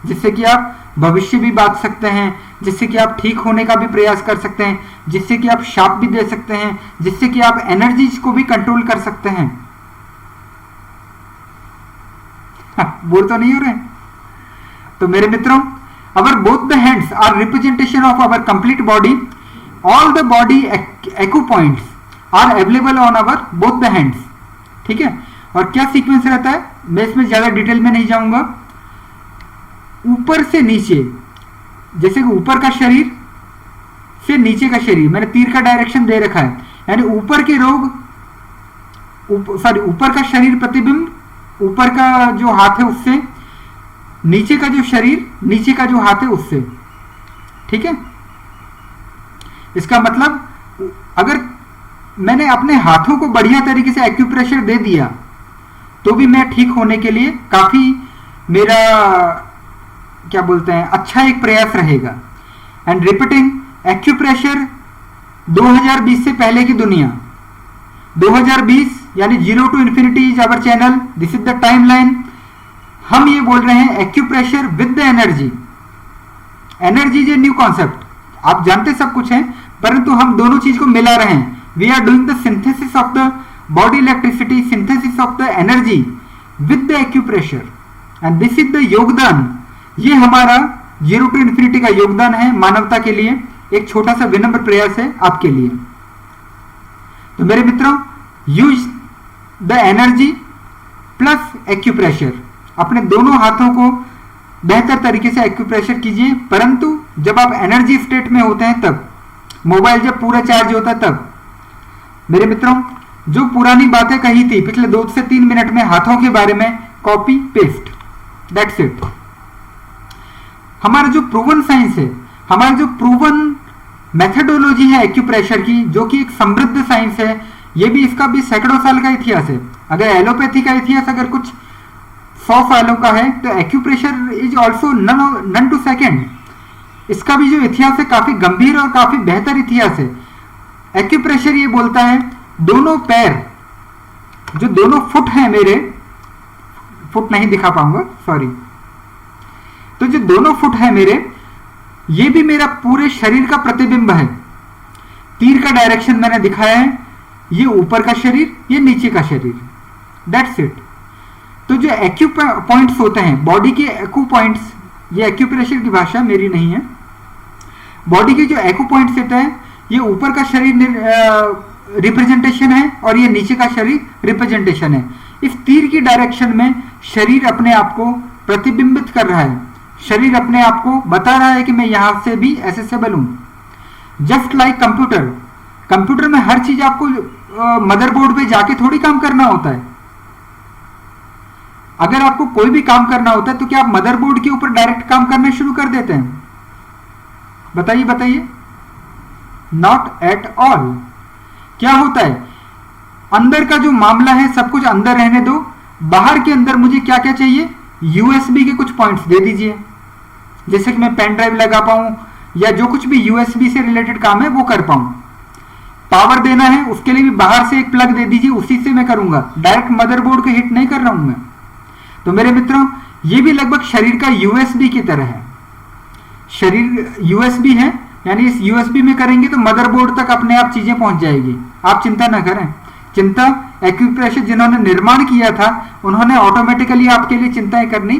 जिससे कि आप भविष्य भी बात सकते हैं, जिससे कि आप ठीक होने का भी प्रयास कर सकते हैं, जिससे कि आप शाप भी दे सकते हैं, जिससे कि आप एनर्जीज को भी कंट्रोल कर सकते हैं। बोल तो नहीं हो रहे? तो मेरे मित्रों, our both the hands are representation of our complete body. All the body acu points are available on our both the hands. ठीक है? और क्या सीक्वेंस रहता है, मैं इसमें ज्यादा डिटेल में नहीं जाऊंगा। ऊपर से नीचे, जैसे कि ऊपर का शरीर से नीचे का शरीर, मैंने तीर का डायरेक्शन दे रखा है, यानी ऊपर के रोग, ऊपर का शरीर प्रतिबिंब, ऊपर का जो हाथ है उससे, नीचे का जो शरीर, नीचे का जो हाथ है उससे। ठीक है? इसका मतलब अगर मैंने अपने हाथों को बढ़िया तरीके से एक्यूप्रेशर दे दिया तो भी मैं ठीक होने के लिए काफी, मेरा क्या बोलते हैं, अच्छा एक प्रयास रहेगा। एंड रिपीटिंग, एक्यूप्रेशर 2020 से पहले की दुनिया, 2020 यानी zero to infinity is our channel, this is the timeline. हम ये बोल रहे हैं acupressure with the energy. Energy is a new concept, आप जानते सब कुछ है, परंतु हम दोनों चीज को मिला रहे हैं। We are doing the synthesis of the body electricity, synthesis of the energy with the acupressure, and this is the योगदान। ये हमारा जीरो टू इन्फिनिटी का योगदान है मानवता के लिए, एक छोटा सा विनम्र प्रयास है आपके लिए। तो मेरे मित्रों, use the energy plus acupressure, अपने दोनों हाथों को बेहतर तरीके से एक्यूप्रेशर कीजिए, परंतु जब आप एनर्जी स्टेट में होते हैं तब, मोबाइल जब पूरा चार्ज होता है तब। मेरे मित्रों, जो पुरानी बातें कही थी पिछले 2 से 3 मिनट में हाथों के बारे में, कॉपी पेस्ट, दैट्स इट। हमारा जो प्रूवन साइंस है, हमारा जो प्रूवन मेथडोलॉजी है एक्यूप्रेशर की, जो कि एक समृद्ध साइंस है, ये भी इसका भी सैकड़ों साल का इतिहास है। अगर एलोपैथी का इतिहास अगर कुछ 100 सालों का है, तो acupressure is also none to second. इसका भी जो इतिहास है काफी गंभीर और काफी बेहतर इतिहास है। एक्यूप्रेशर ये बोलता है दोनों पैर, जो दोनों फुट हैं मेरे, फुट नहीं दिखा पाऊंगा सॉरी, तो जो दोनों फुट है मेरे, ये भी मेरा पूरे शरीर का प्रतिबिंब है। तीर का डायरेक्शन मैंने दिखाया है, ये ऊपर का शरीर, ये नीचे का शरीर, दैट्स इट। तो जो एक्यू पॉइंट्स होते हैं, बॉडी के एक्यू पॉइंट्स, ये एक्यूप्रेशर की भाषा मेरी नहीं है, बॉडी के जो एक्यू पॉइंट्स होते हैं, ये ऊपर का शरीर रिप्रेजेंटेशन है और ये नीचे का शरीर रिप्रेजेंटेशन है। इस तीर की डायरेक्शन में शरीर अपने आप को प्रतिबिंबित कर रहा है, शरीर अपने आप को बता रहा है कि मैं यहां से भी एसेसेबल हूं। जस्ट लाइक कंप्यूटर, कंप्यूटर में हर चीज आपको मदरबोर्ड पे जाके थोड़ी काम करना होता है। अगर आपको कोई भी काम करना होता है तो क्या आप मदरबोर्ड के ऊपर डायरेक्ट काम करना शुरू कर देते हैं? बताइए बताइए, नॉट एट ऑल। क्या होता है, अंदर का जो मामला है सब कुछ अंदर रहने दो, बाहर के अंदर मुझे क्या क्या चाहिए, यूएसबी के कुछ पॉइंट्स दे दीजिए, जैसे कि मैं पेन ड्राइव लगा पाऊं या जो कुछ भी यूएसबी से रिलेटेड काम है वो कर पाऊं। पावर देना है उसके लिए भी बाहर से एक प्लग दे दीजिए, उसी से मैं करूंगा, डायरेक्ट मदरबोर्ड को हिट नहीं कर रहा हूं मैं। तो मेरे मित्रों, ये भी लगभग शरीर का यूएसबी की तरह है। शरीर यूएसबी है, यानी इस यूएसबी में करेंगे तो मदरबोर्ड तक अपने आप चीजें पहुंच जाएगी। आप चिंता ना करें, चिंता एक्यूप्रेशर जिन्होंने निर्माण किया था उन्होंने ऑटोमेटिकली आपके लिए चिंताएं करनी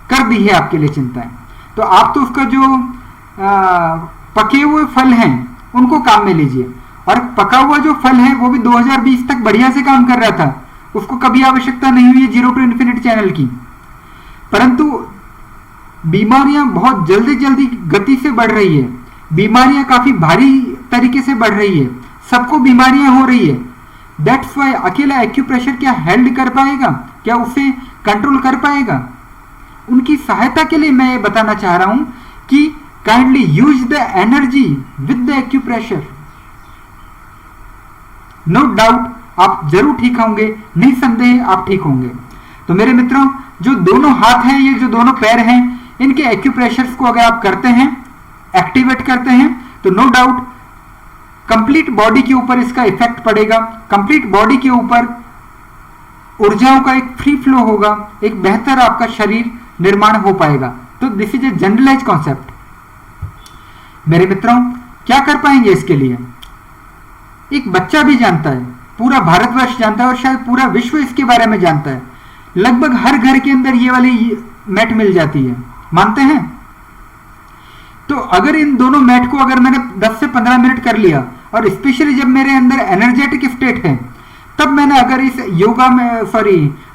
कर दी है, आपके लिए चिंताएं। तो आप तो उसका जो पके हुए फल हैं उनको काम में लीजिए, और पका हुआ जो फल है वो भी 2020 तक बढ़िया से काम कर रहा था, उसको कभी आवश्यकता नहीं हुई है जीरो टू इन्फिनिट चैनल की। परंतु बीमारियां बहुत जल्दी जल्दी गति से बढ़ रही है, बीमारियां काफी भारी तरीके से बढ़ रही है, सबको बीमारियां हो रही है। दैट्स वाई अकेला एक्यूप्रेशर क्या हेल्ड कर पाएगा, क्या उसे कंट्रोल कर पाएगा? उनकी सहायता के लिए मैं ये बताना चाह रहा हूं कि kindly use the energy with the acupressure. No doubt आप जरूर ठीक होंगे, निसंदेह आप ठीक होंगे। तो मेरे मित्रों, जो दोनों हाथ हैं, ये जो दोनों पैर हैं, इनके एक्यूप्रेशर्स को अगर आप करते हैं, एक्टिवेट करते हैं, तो नो डाउट कंप्लीट बॉडी के ऊपर इसका इफेक्ट पड़ेगा, कंप्लीट बॉडी के ऊपर ऊर्जाओं का एक फ्री फ्लो होगा, एक बेहतर आपका शरीर निर्माण हो पाएगा। तो this is a generalize concept. मेरे मित्रों, क्या कर पाएंगे इसके लिए? एक बच्चा भी जानता है, पूरा भारतवर्ष जानता है और शायद पूरा विश्व इसके बारे में जानता है। लगभग हर घर के अंदर ये वाली मैट मिल जाती है, मानते हैं? तो अगर इन दोनों मैट को अगर मैंने 10 से 15 मिनट कर लिया, और स्पेशली जब मेरे अंदर एनर्जेटिक स्टेट है, तब मैंने अगर इस योगा में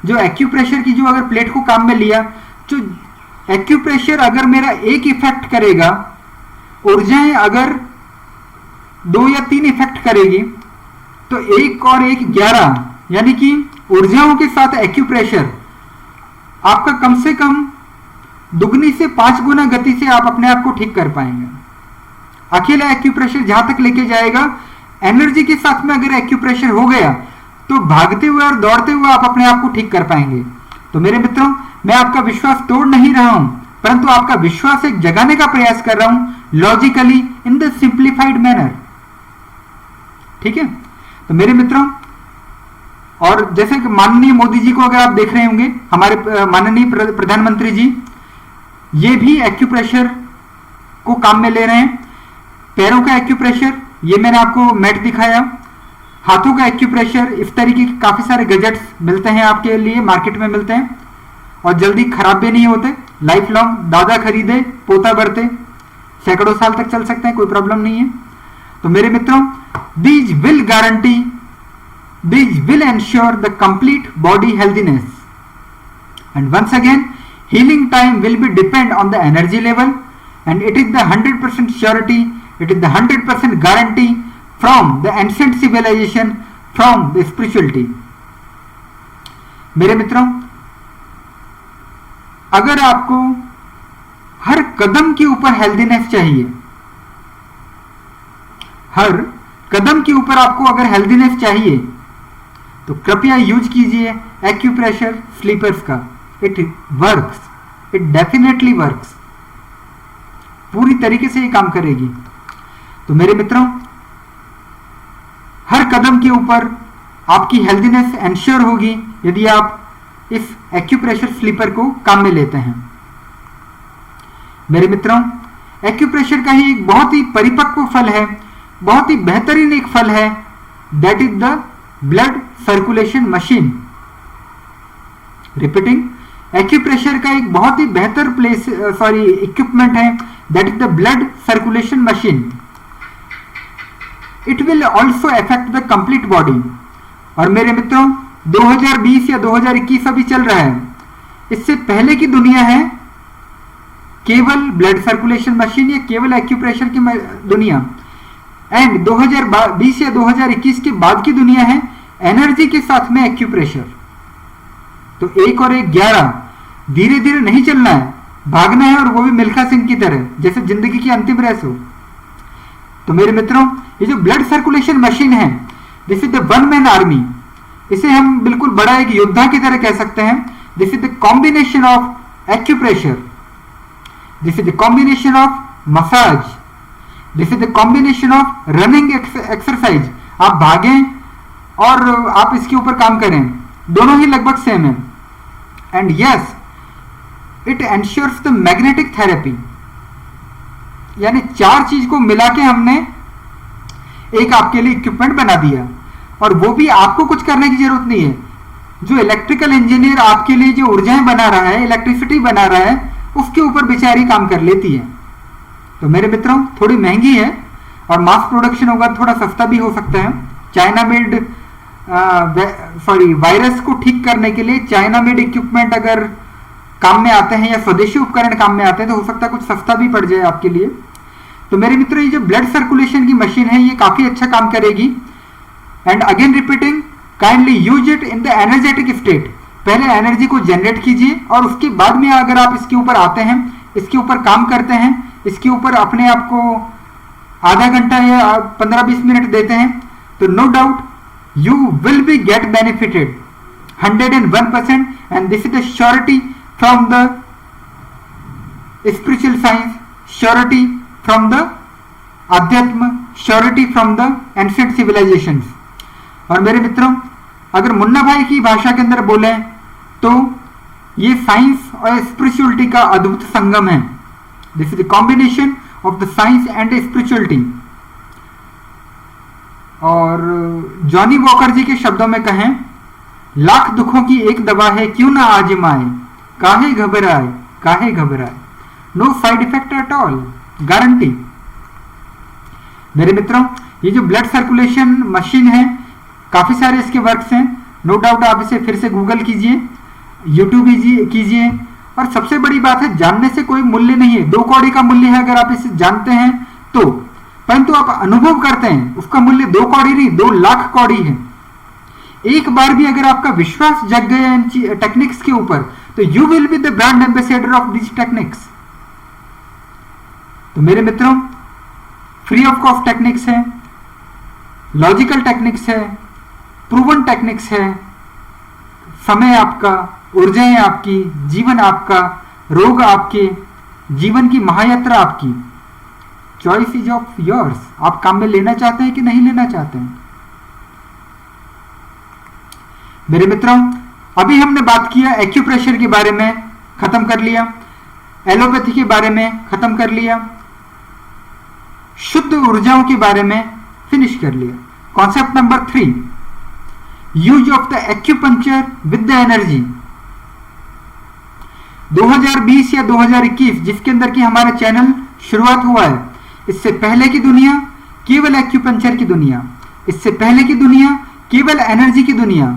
जो एक्यूप्रेशर की जो अगर प्लेट को काम में लिया, तो एक्यूप्रेशर अगर मेरा एक इफेक्ट करेगा, ऊर्जाएं अगर 2 या 3 इफेक्ट करेगी, तो 1 और 1 11, यानी कि ऊर्जाओं के साथ एक्यूप्रेशर आपका कम से कम दुगनी से 5 गुना गति से आप अपने आप को ठीक कर पाएंगे। अकेला एक्यूप्रेशर जहां तक लेके जाएगा, एनर्जी के साथ में अगर एक्यूप्रेशर हो गया तो भागते हुए और दौड़ते हुए आप अपने आप को ठीक कर पाएंगे। तो मेरे मित्रों, मैं आपका विश्वास तोड़ नहीं रहा हूं, परंतु आपका विश्वास एक जगाने का प्रयास कर रहा हूं, logically in the simplified manner. ठीक है? तो मेरे मित्रों, और जैसे कि माननीय मोदी जी को अगर आप देख रहे होंगे, हमारे माननीय प्रधानमंत्री जी, ये भी एक्यूप्रेशर को काम में ले रहे हैं। पैरों का एक्यूप्रेशर, ये मैंने आपको मैट दिखाया। हाथों का एक्यूप्रेशर, इस तरीके के काफी सारे गैजेट्स मिलते हैं आपके लिए, मार्केट में मिलते हैं और जल्दी खराब भी नहीं होते। लाइफ लॉन्ग, दादा खरीदे पोता बरते, सैकड़ों साल तक चल सकते हैं, कोई प्रॉब्लम नहीं है। तो मेरे मित्रों, these will guarantee, these will ensure the complete body healthiness. And once again, healing time will be depend on the energy level, and it is the 100% surety, it is the 100% guarantee from the ancient civilization, from the spirituality. मेरे मित्रों, अगर आपको हर कदम के ऊपर healthiness चाहिए, हर कदम के ऊपर आपको अगर हेल्दीनेस चाहिए तो कृपया यूज कीजिए एक्यूप्रेशर स्लीपर्स का। It works, it definitely works, पूरी तरीके से ये काम करेगी। तो मेरे मित्रों, हर कदम के ऊपर आपकी हेल्दीनेस एंश्योर होगी यदि आप इस एक्यूप्रेशर स्लीपर को काम में लेते हैं। मेरे मित्रों, एक्यूप्रेशर का ही एक बहुत ही परिपक्व फल है, बहुत ही बेहतरीन एक फल है, that is the blood circulation machine. Repeating, acupressure का एक बहुत ही बेहतर इक्विपमेंट है, that is the blood circulation machine. It will also affect the complete body. और मेरे मित्रों, 2020 या 2021 अभी चल रहा है, इससे पहले की दुनिया है केवल ब्लड सर्कुलेशन मशीन या केवल एक्यूप्रेशर की दुनिया, एंड 2020 या 2021 के बाद की दुनिया है एनर्जी के साथ में एक्यूप्रेशर। तो 1 और 1 11, धीरे धीरे नहीं चलना है, भागना है, और वो भी मिल्खा सिंह की तरह, जैसे जिंदगी की अंतिम रेस हो। तो मेरे मित्रों, ये जो ब्लड सर्कुलेशन मशीन है, this is the one man army. इसे हम बिल्कुल बड़ा एक योद्धा की तरह कह सकते हैं। This is the combination of acupressure, this is the combination of massage, this is the combination of running exercise. आप भागें और आप इसके ऊपर काम करें, दोनों ही लगभग सेम है। And yes, it ensures the magnetic therapy. यानी 4 चीज को मिला के हमने एक आपके लिए इक्विपमेंट बना दिया, और वो भी आपको कुछ करने की जरूरत नहीं है। जो इलेक्ट्रिकल इंजीनियर आपके लिए जो ऊर्जाएं बना रहा है, इलेक्ट्रिसिटी बना रहा है, उसके ऊपर बेचारी काम कर लेती है। तो मेरे मित्रों, थोड़ी महंगी है और मास प्रोडक्शन होगा, थोड़ा सस्ता भी हो सकता है। चाइना मेड वायरस को ठीक करने के लिए चाइना मेड इक्विपमेंट अगर काम में आते हैं या स्वदेशी उपकरण काम में आते हैं तो हो सकता है कुछ सस्ता भी पड़ जाए आपके लिए। तो मेरे मित्रों, ये जो ब्लड सर्कुलेशन की मशीन है, ये काफी अच्छा काम करेगी। And again repeating, kindly use it in the energetic state. पहले एनर्जी को जनरेट कीजिए और उसके बाद में अगर आप इसके ऊपर आते हैं, इसके ऊपर काम करते हैं, इसके ऊपर अपने आप को आधा घंटा या 15-20 मिनट देते हैं, तो no doubt you will be get benefited 101%, and this is the surety from the spiritual science, surety from the अध्यात्म, surety from the ancient civilizations। और मेरे मित्रों, अगर मुन्ना भाई की भाषा के अंदर बोले तो ये साइंस और स्पिरिचुअलिटी का अद्भुत संगम है। This is the combination of the science and spirituality. और जॉनी वॉकर जी के शब्दों में कहें, लाख दुखों की एक दवा है, क्यों ना आजमाए, काहे घबराए, काहे घबराए, no side effect at all, guarantee. मेरे मित्रों, ये जो ब्लड सर्कुलेशन मशीन है, काफी सारे इसके वर्क्स हैं, नो डाउट आप इसे फिर से गूगल कीजिए, यूट्यूब कीजिए। और सबसे बड़ी बात है, जानने से कोई मूल्य नहीं है, 2 कौड़ी का मूल्य है अगर आप इसे जानते हैं तो, परंतु आप अनुभव करते हैं उसका मूल्य 2 कौड़ी नहीं, 2 लाख कौड़ी है। एक बार भी अगर आपका विश्वास जग गया इन टेक्निक्स के ऊपर, तो you will be the brand ambassador of this techniques. तो मेरे मित्रों, फ्री ऑफ कॉस्ट टेक्निक्स है, लॉजिकल टेक्निक्स है, प्रूवन टेक्निक्स है। समय आपका, ऊर्जाएं आपकी, जीवन आपका, रोग आपके, जीवन की महायात्रा आपकी। Choice is of yours. आप काम में लेना चाहते हैं कि नहीं लेना चाहते हैं। मेरे मित्रों, अभी हमने बात किया एक्यूप्रेशर के बारे में, खत्म कर लिया, एलोपैथी के बारे में खत्म कर लिया, शुद्ध ऊर्जाओं के बारे में फिनिश कर लिया। Concept number 3, use of the acupuncture with the energy. 2020 या 2021 जिसके अंदर की हमारा चैनल शुरुआत हुआ है, इससे पहले की दुनिया केवल एक्यूपंक्चर की दुनिया, इससे पहले की दुनिया केवल एनर्जी की दुनिया,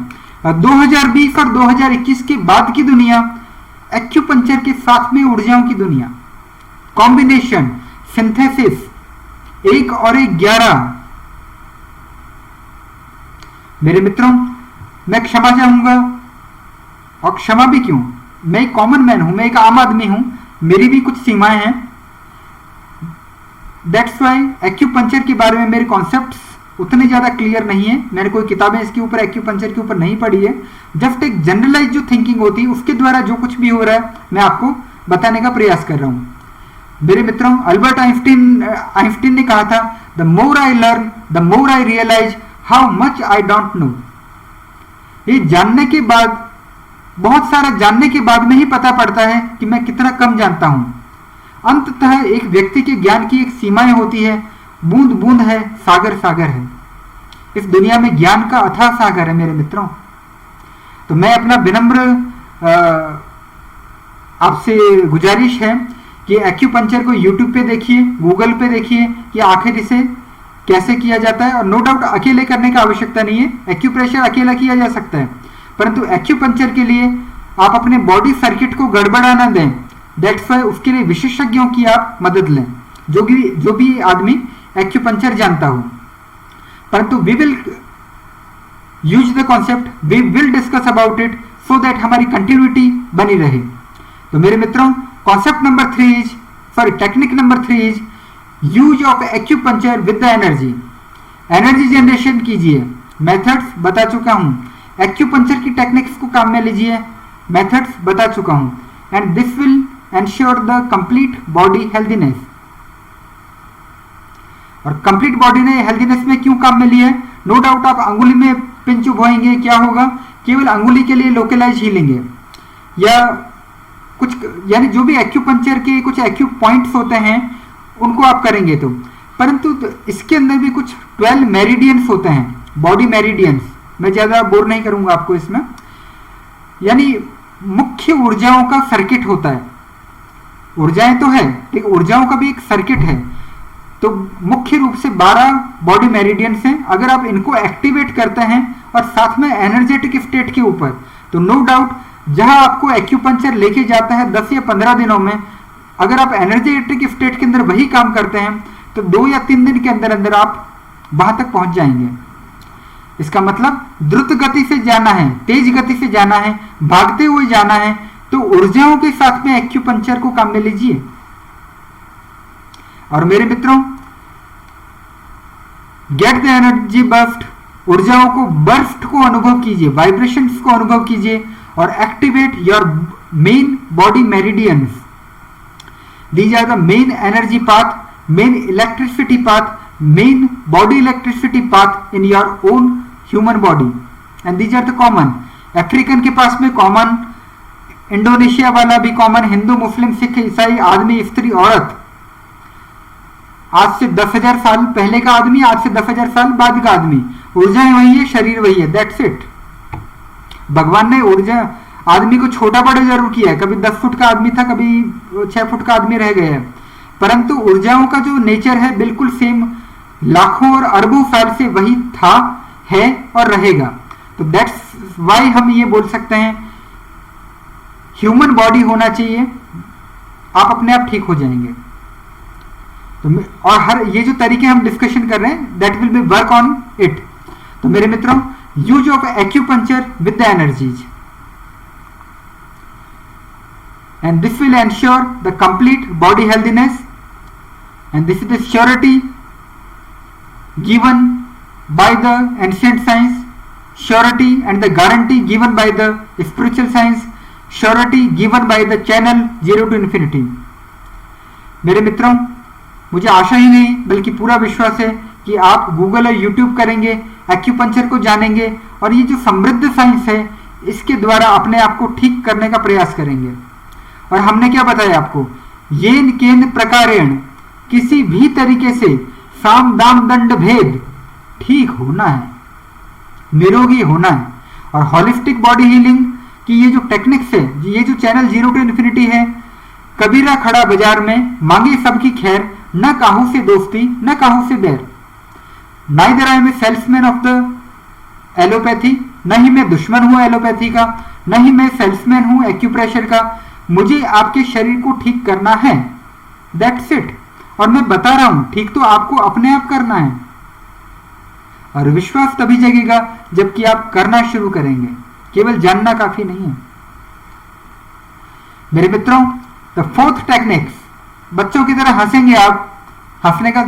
2020 और 2021 के बाद की दुनिया एक्यूपंक्चर के साथ में ऊर्जाओं की दुनिया। कॉम्बिनेशन, सिंथेसिस, 1 और 1 11। मेरे मित्रों, मैं क्षमा चाहूंगा, और क्षमा भी क्यों, मैं एक कॉमन मैन हूं, मैं एक आम आदमी हूं, मेरी भी कुछ सीमाएं हैं। दैट्स वाई एक्यूपंक्चर के बारे में मेरे कॉन्सेप्ट्स उतने ज़्यादा क्लियर नहीं है। मैंने कोई किताबें इसके ऊपर एक्यूपंक्चर के ऊपर नहीं पढ़ी है। जस्ट एक जनरलाइज जो थिंकिंग होती है उसके द्वारा जो कुछ भी हो रहा है मैं आपको बताने का प्रयास कर रहा हूँ। मेरे मित्रों, अल्बर्ट आइंस्टीन ने कहा था, the more I learn the more I realize how much I don't know. ये जानने के बाद, बहुत सारा जानने के बाद में ही पता पड़ता है कि मैं कितना कम जानता हूं। अंततः एक व्यक्ति के ज्ञान की एक सीमाएं होती है, बूंद बूंद है, सागर सागर है। इस दुनिया में ज्ञान का अथाह सागर है मेरे मित्रों। तो मैं अपना विनम्र आपसे गुजारिश है कि एक्यूपंक्चर को यूट्यूब पे देखिए, गूगल पे देखिए कि आखिर इसे कैसे किया जाता है। और नो डाउट अकेले करने की आवश्यकता नहीं है, एक्यूप्रेशर अकेला किया जा सकता है, परंतु एक्यूपंक्चर के लिए आप अपने बॉडी सर्किट को गड़बड़ाना दें। दैट्स वाई उसके लिए विशेषज्ञों की आप मदद लें, जो भी आदमी एक्यूपंक्चर जानता हो। परंतु we will use the concept, we will discuss about it so that हमारी कंटिन्यूटी बनी रहे। तो मेरे मित्रों, concept number 3 is, sorry technique number 3 is use of acupuncture with the energy. Energy generation कीजिए, मेथड्स बता चुका हूं। एक्यूपंक्चर की टेक्निक्स को काम में लीजिए, मेथड्स बता चुका हूं। And this will ensure the complete body healthiness. और कंप्लीट बॉडी ने हेल्दीनेस में क्यों काम में लिया है? नो डाउट आप अंगुली में पिन चुभवाएंगे, क्या होगा? केवल अंगुली के लिए लोकलाइज हीलिंग है, या कुछ, यानी जो भी एक्यूपंक्चर के कुछ एक्यू पॉइंट्स होते हैं उनको आप करेंगे तो, परंतु इसके अंदर भी कुछ 12 मेरिडियंस होते हैं, बॉडी मेरिडियंस। मैं ज्यादा बोर नहीं करूंगा आपको इसमें। यानी मुख्य ऊर्जाओं का सर्किट होता है। ऊर्जाएं तो है, लेकिन ऊर्जाओं का भी एक सर्किट है। तो मुख्य रूप से 12 बॉडी मेरिडियंस हैं। अगर आप इनको एक्टिवेट करते हैं और साथ में एनर्जेटिक स्टेट के ऊपर, तो नो डाउट जहां आपको एक्यूपंक्चर लेके जाता है 10 या 15 दिनों में, अगर आप एनर्जेटिक स्टेट के अंदर वही काम करते हैं तो 2 या 3 दिन के अंदर अंदर आप वहां तक पहुंच जाएंगे। इसका मतलब द्रुत गति से जाना है, तेज गति से जाना है, भागते हुए जाना है, तो ऊर्जाओं के साथ में एक्यूपंक्चर को काम में लीजिए। और मेरे मित्रों, गेट द एनर्जी बर्स्ट, ऊर्जाओं को बर्स्ट को अनुभव कीजिए, वाइब्रेशंस को अनुभव कीजिए और activate your main body meridians. These are the main energy path, main electricity path, main body electricity path in your own human body, and these are the common. African के पास में कॉमन, इंडोनेशिया वाला भी common, Hindu मुस्लिम सिख ईसाई, आदमी स्त्री औरत, आज से 10,000 साल पहले का आदमी, आज से 10,000 साल बाद का आदमी, ऊर्जाएं वही है, शरीर वही है, दैट्स इट। भगवान ने ऊर्जा आदमी को छोटा बड़ा जरूर किया है, कभी 10 फुट का आदमी था, कभी 6 फुट का आदमी रह गया है, परंतु ऊर्जाओं का जो नेचर है बिल्कुल सेम, लाखों और अरबों साल से वही था, है और रहेगा। तो दैट्स वाई हम ये बोल सकते हैं ह्यूमन बॉडी होना चाहिए, आप अपने आप ठीक हो जाएंगे। तो और हर ये जो तरीके हम डिस्कशन कर रहे हैं, that will be work on it. तो मेरे मित्रों, use of acupuncture with the energies, and this will ensure the complete body healthiness, and this is the surety given by the ancient science, surety and the guarantee given by the spiritual science, surety given by the channel 0 to infinity। मेरे मित्रों, मुझे आशा ही नहीं बल्कि पूरा विश्वास है कि आप गूगल और यूट्यूब करेंगे, एक्यूपंक्चर को जानेंगे और ये जो समृद्ध साइंस है इसके द्वारा अपने आप को ठीक करने का प्रयास करेंगे। और हमने क्या बताया आपको, येन केन प्रकारेण, किसी भी तरीके से साम दाम दंड भेद ठीक होना है, निरोगी होना है। और हॉलिस्टिक बॉडी हीलिंग की ये जो टेक्निक्स है, ये जो चैनल 0 टू इन्फिनिटी है, कबीरा खड़ा बाजार में मांगे सबकी खैर, न काहू से दोस्ती न काहू से बैर। Neither I am a salesman of the allopathy, न ही मैं दुश्मन हूं एलोपैथी का, न ही मैं सेल्समैन हूं एक्यूप्रेशर का। मुझे आपके शरीर को ठीक करना है, दैट्स इट। और मैं बता रहा हूं, ठीक तो आपको अपने आप करना है। और विश्वास तभी जगेगा जबकि आप करना शुरू करेंगे, केवल जानना काफी नहीं है। मेरे मित्रों, द फोर्थ टेक्निक्स, बच्चों की तरह हंसेंगे आप, हंसने का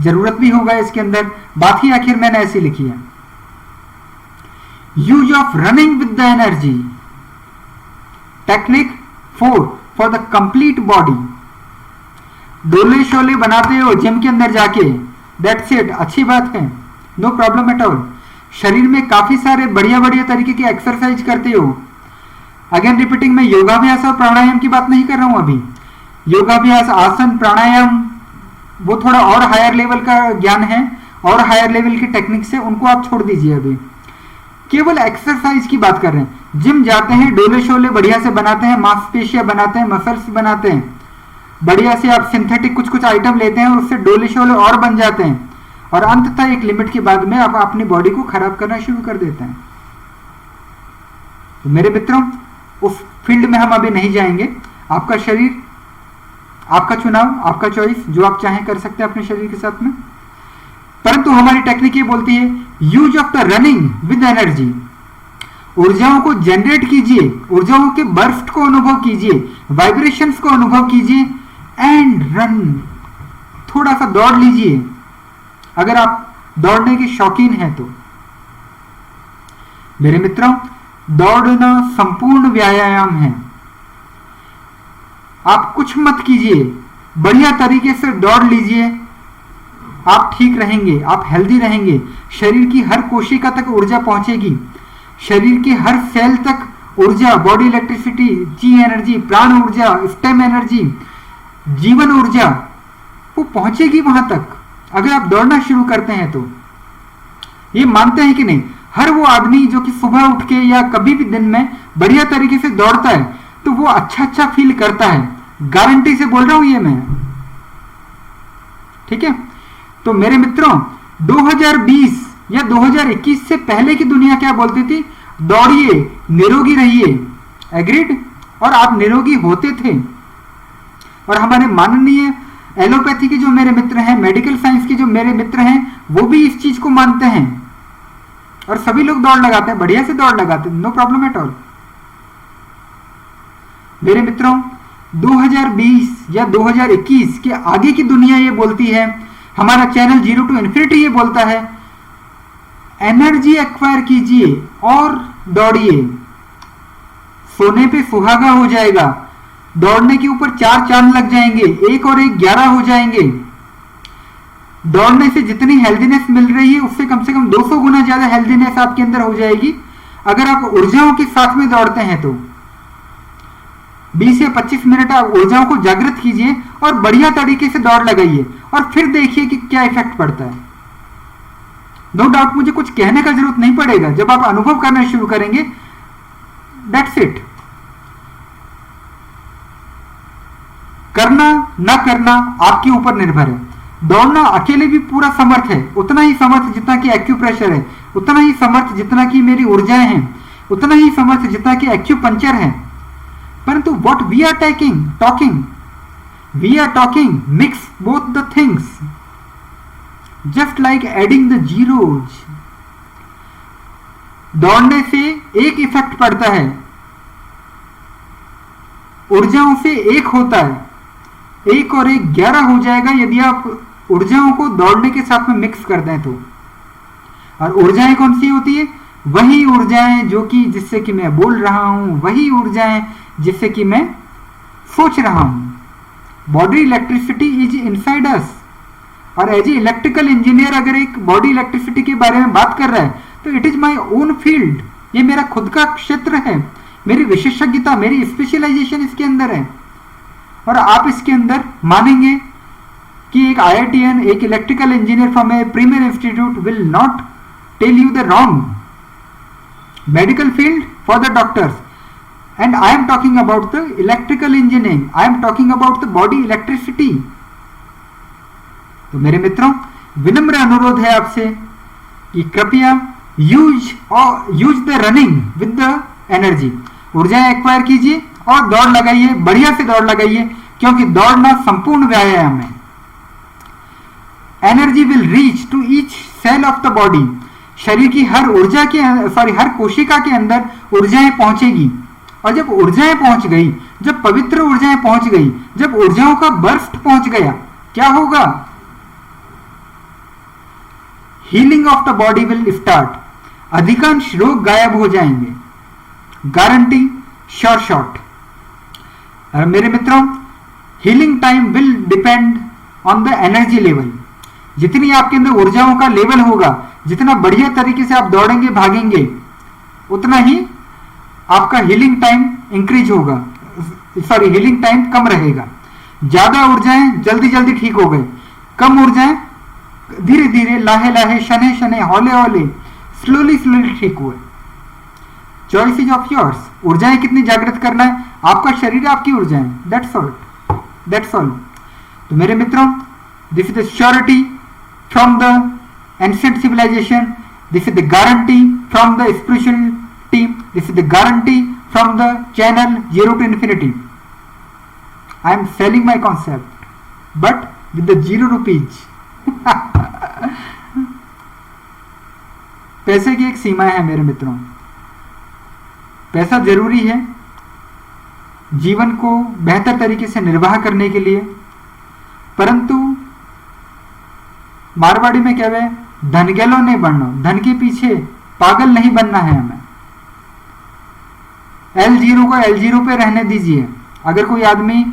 जरूरत भी होगा इसके अंदर, बात ही आखिर मैंने ऐसी लिखी है। Use of running with the energy, technique 4 for the complete body. डोले शोले बनाते हो जिम के अंदर जाके, दैट्स इट, अच्छी बात है, नो प्रॉब्लम एट ऑल। शरीर में काफी सारे बढ़िया बढ़िया तरीके की एक्सरसाइज करते हो। अगेन रिपीटिंग, मैं योगाभ्यास और प्राणायाम की बात नहीं कर रहा हूं अभी। योगाभ्यास, आसन, प्राणायाम वो थोड़ा और हायर लेवल का ज्ञान है और हायर लेवल की टेक्निक्स है, उनको आप छोड़ दीजिए अभी। केवल एक्सरसाइज की बात कर रहे हैं। जिम जाते हैं, डोले शोले बढ़िया से बनाते हैं, मांसपेशियां बनाते हैं, मसल्स बनाते हैं, बढ़िया से आप सिंथेटिक कुछ कुछ आइटम लेते हैं और उससे डोले शोले और बन जाते हैं, और अंततः एक लिमिट के बाद में आप अपनी बॉडी को खराब करना शुरू कर देते हैं। तो मेरे मित्रों, उस फील्ड में हम अभी नहीं जाएंगे। आपका शरीर, आपका चुनाव, आपका चॉइस, जो आप चाहें कर सकते हैं अपने शरीर के साथ में। परंतु हमारी टेक्निक ये बोलती है use of the running with energy. ऊर्जाओं को जनरेट कीजिए, ऊर्जाओं के बर्स्ट को अनुभव कीजिए, वाइब्रेशंस को अनुभव कीजिए एंड रन, थोड़ा सा दौड़ लीजिए अगर आप दौड़ने के शौकीन हैं तो। मेरे मित्रों, दौड़ना संपूर्ण व्यायाम है। आप कुछ मत कीजिए, बढ़िया तरीके से दौड़ लीजिए, आप ठीक रहेंगे, आप हेल्दी रहेंगे, शरीर की हर कोशिका तक ऊर्जा पहुंचेगी, शरीर के हर सेल तक ऊर्जा, बॉडी इलेक्ट्रिसिटी, ची एनर्जी, प्राण ऊर्जा, स्टेम एनर्जी, जीवन ऊर्जा, वो पहुंचेगी वहां तक अगर आप दौड़ना शुरू करते हैं तो। ये मानते हैं कि नहीं? हर वो आदमी जो कि सुबह उठ के या कभी भी दिन में बढ़िया तरीके से दौड़ता है तो वो अच्छा अच्छा फील करता है, गारंटी से बोल रहा हूं ये मैं, ठीक है। तो मेरे मित्रों, 2020 या 2021 से पहले की दुनिया क्या बोलती थी? दौड़िए, निरोगी रहिए, एग्रीड, और आप निरोगी होते थे। और हमारे माननीय एलोपैथी के जो मेरे मित्र हैं, मेडिकल साइंस के जो मेरे मित्र हैं, वो भी इस चीज को मानते हैं और सभी लोग दौड़ लगाते हैं, बढ़िया से दौड़ लगाते हैं, नो प्रॉब्लम एट ऑल। मेरे मित्रों, 2020 या 2021 के आगे की दुनिया ये बोलती है, हमारा चैनल जीरो टू इन्फिनिटी ये बोलता है, एनर्जी एक्वायर कीजिए और दौड़िए, सोने पे सुहागा हो जाएगा, दौड़ने के ऊपर 4 चांद लग जाएंगे, 1 और 1 11 हो जाएंगे। दौड़ने से जितनी हेल्दीनेस मिल रही है उससे कम से कम 200 गुना ज्यादा हेल्दीनेस आपके अंदर हो जाएगी अगर आप ऊर्जाओं के साथ में दौड़ते हैं तो। 20 से 25 मिनट आप ऊर्जाओं को जागृत कीजिए और बढ़िया तरीके से दौड़ लगाइए और फिर देखिए कि क्या इफेक्ट पड़ता है। नो डाउट, मुझे कुछ कहने का जरूरत नहीं पड़ेगा, जब आप अनुभव करना शुरू करेंगे, दैट्स इट। करना ना करना आपके ऊपर निर्भर है। दौड़ना अकेले भी पूरा समर्थ है, उतना ही समर्थ जितना कि एक्यूप्रेशर है, उतना ही समर्थ जितना कि मेरी ऊर्जाएं हैं, उतना ही समर्थ जितना कि एक्यूपंक्चर है। परंतु what we are talking mix both the things, just like adding the zeros. दौड़ने से एक इफेक्ट पड़ता है, ऊर्जाओं से एक होता है, 1 और 1 11 हो जाएगा यदि आप ऊर्जाओं को दौड़ने के साथ में मिक्स कर दें तो। और ऊर्जाएं कौन सी होती है? वही ऊर्जाएं जो कि जिससे कि मैं बोल रहा हूं, वही ऊर्जाएं जिससे कि मैं सोच रहा हूं। Body electricity is inside us. और एज ए इलेक्ट्रिकल इंजीनियर अगर एक बॉडी इलेक्ट्रिसिटी के बारे में बात कर रहा है तो it is my own field, ये मेरा खुद का क्षेत्र है, मेरी विशेषज्ञता, मेरी स्पेशलाइजेशन इसके अंदर है। और आप इसके अंदर मानेंगे कि एक IITian, एक electrical engineer from a premier institute will not tell you the wrong. Medical field for the doctors, and I am talking about the electrical engineering, I am talking about the body electricity. तो मेरे मित्रों, विनम्र अनुरोध है आपसे कि कृपया use the running with the energy, ऊर्जाएं एक्वायर कीजिए और दौड़ लगाइए, बढ़िया से दौड़ लगाइए, क्योंकि दौड़ना संपूर्ण व्यायाम है। Energy will reach to each cell of the body, शरीर की हर हर कोशिका के अंदर ऊर्जाएं पहुंचेगी, और जब ऊर्जाएं पहुंच गई जब पवित्र ऊर्जाएं पहुंच गई, जब ऊर्जाओं का बर्स्ट पहुंच गया, क्या होगा? Healing of the body will start. अधिकांश रोग गायब हो जाएंगे, गारंटी, श्योर शॉट। मेरे मित्रों, healing time will depend on the energy level. जितनी आपके अंदर ऊर्जाओं का लेवल होगा, जितना बढ़िया तरीके से आप दौड़ेंगे, भागेंगे, उतना ही आपका हीलिंग टाइम इंक्रीज होगा, सॉरी हीलिंग टाइम कम रहेगा। ज्यादा ऊर्जाएं जल्दी जल्दी ठीक हो गए, कम ऊर्जाएं धीरे धीरे, लाहे लाहे, शने शने, हौले हौले, स्लोली स्लोली ठीक हुए। Choice is of yours. ऊर्जाएं कितनी जागृत करना है, आपका शरीर, आपकी ऊर्जाएं, दैट्स ऑल, दैट्स ऑल। तो मेरे मित्रों, this is the surety from the ancient civilization, this is the guarantee from the spirituality, this is the guarantee from the channel zero to infinity. I am selling my concept but with the 0 rupees. पैसे की एक सीमा है मेरे मित्रों। पैसा जरूरी है जीवन को बेहतर तरीके से निर्वाह करने के लिए, परंतु मारवाड़ी में कहवे धन गेलो नहीं बनना, धन के पीछे पागल नहीं बनना है हमें। L0 को L0 पे रहने दीजिए। अगर कोई आदमी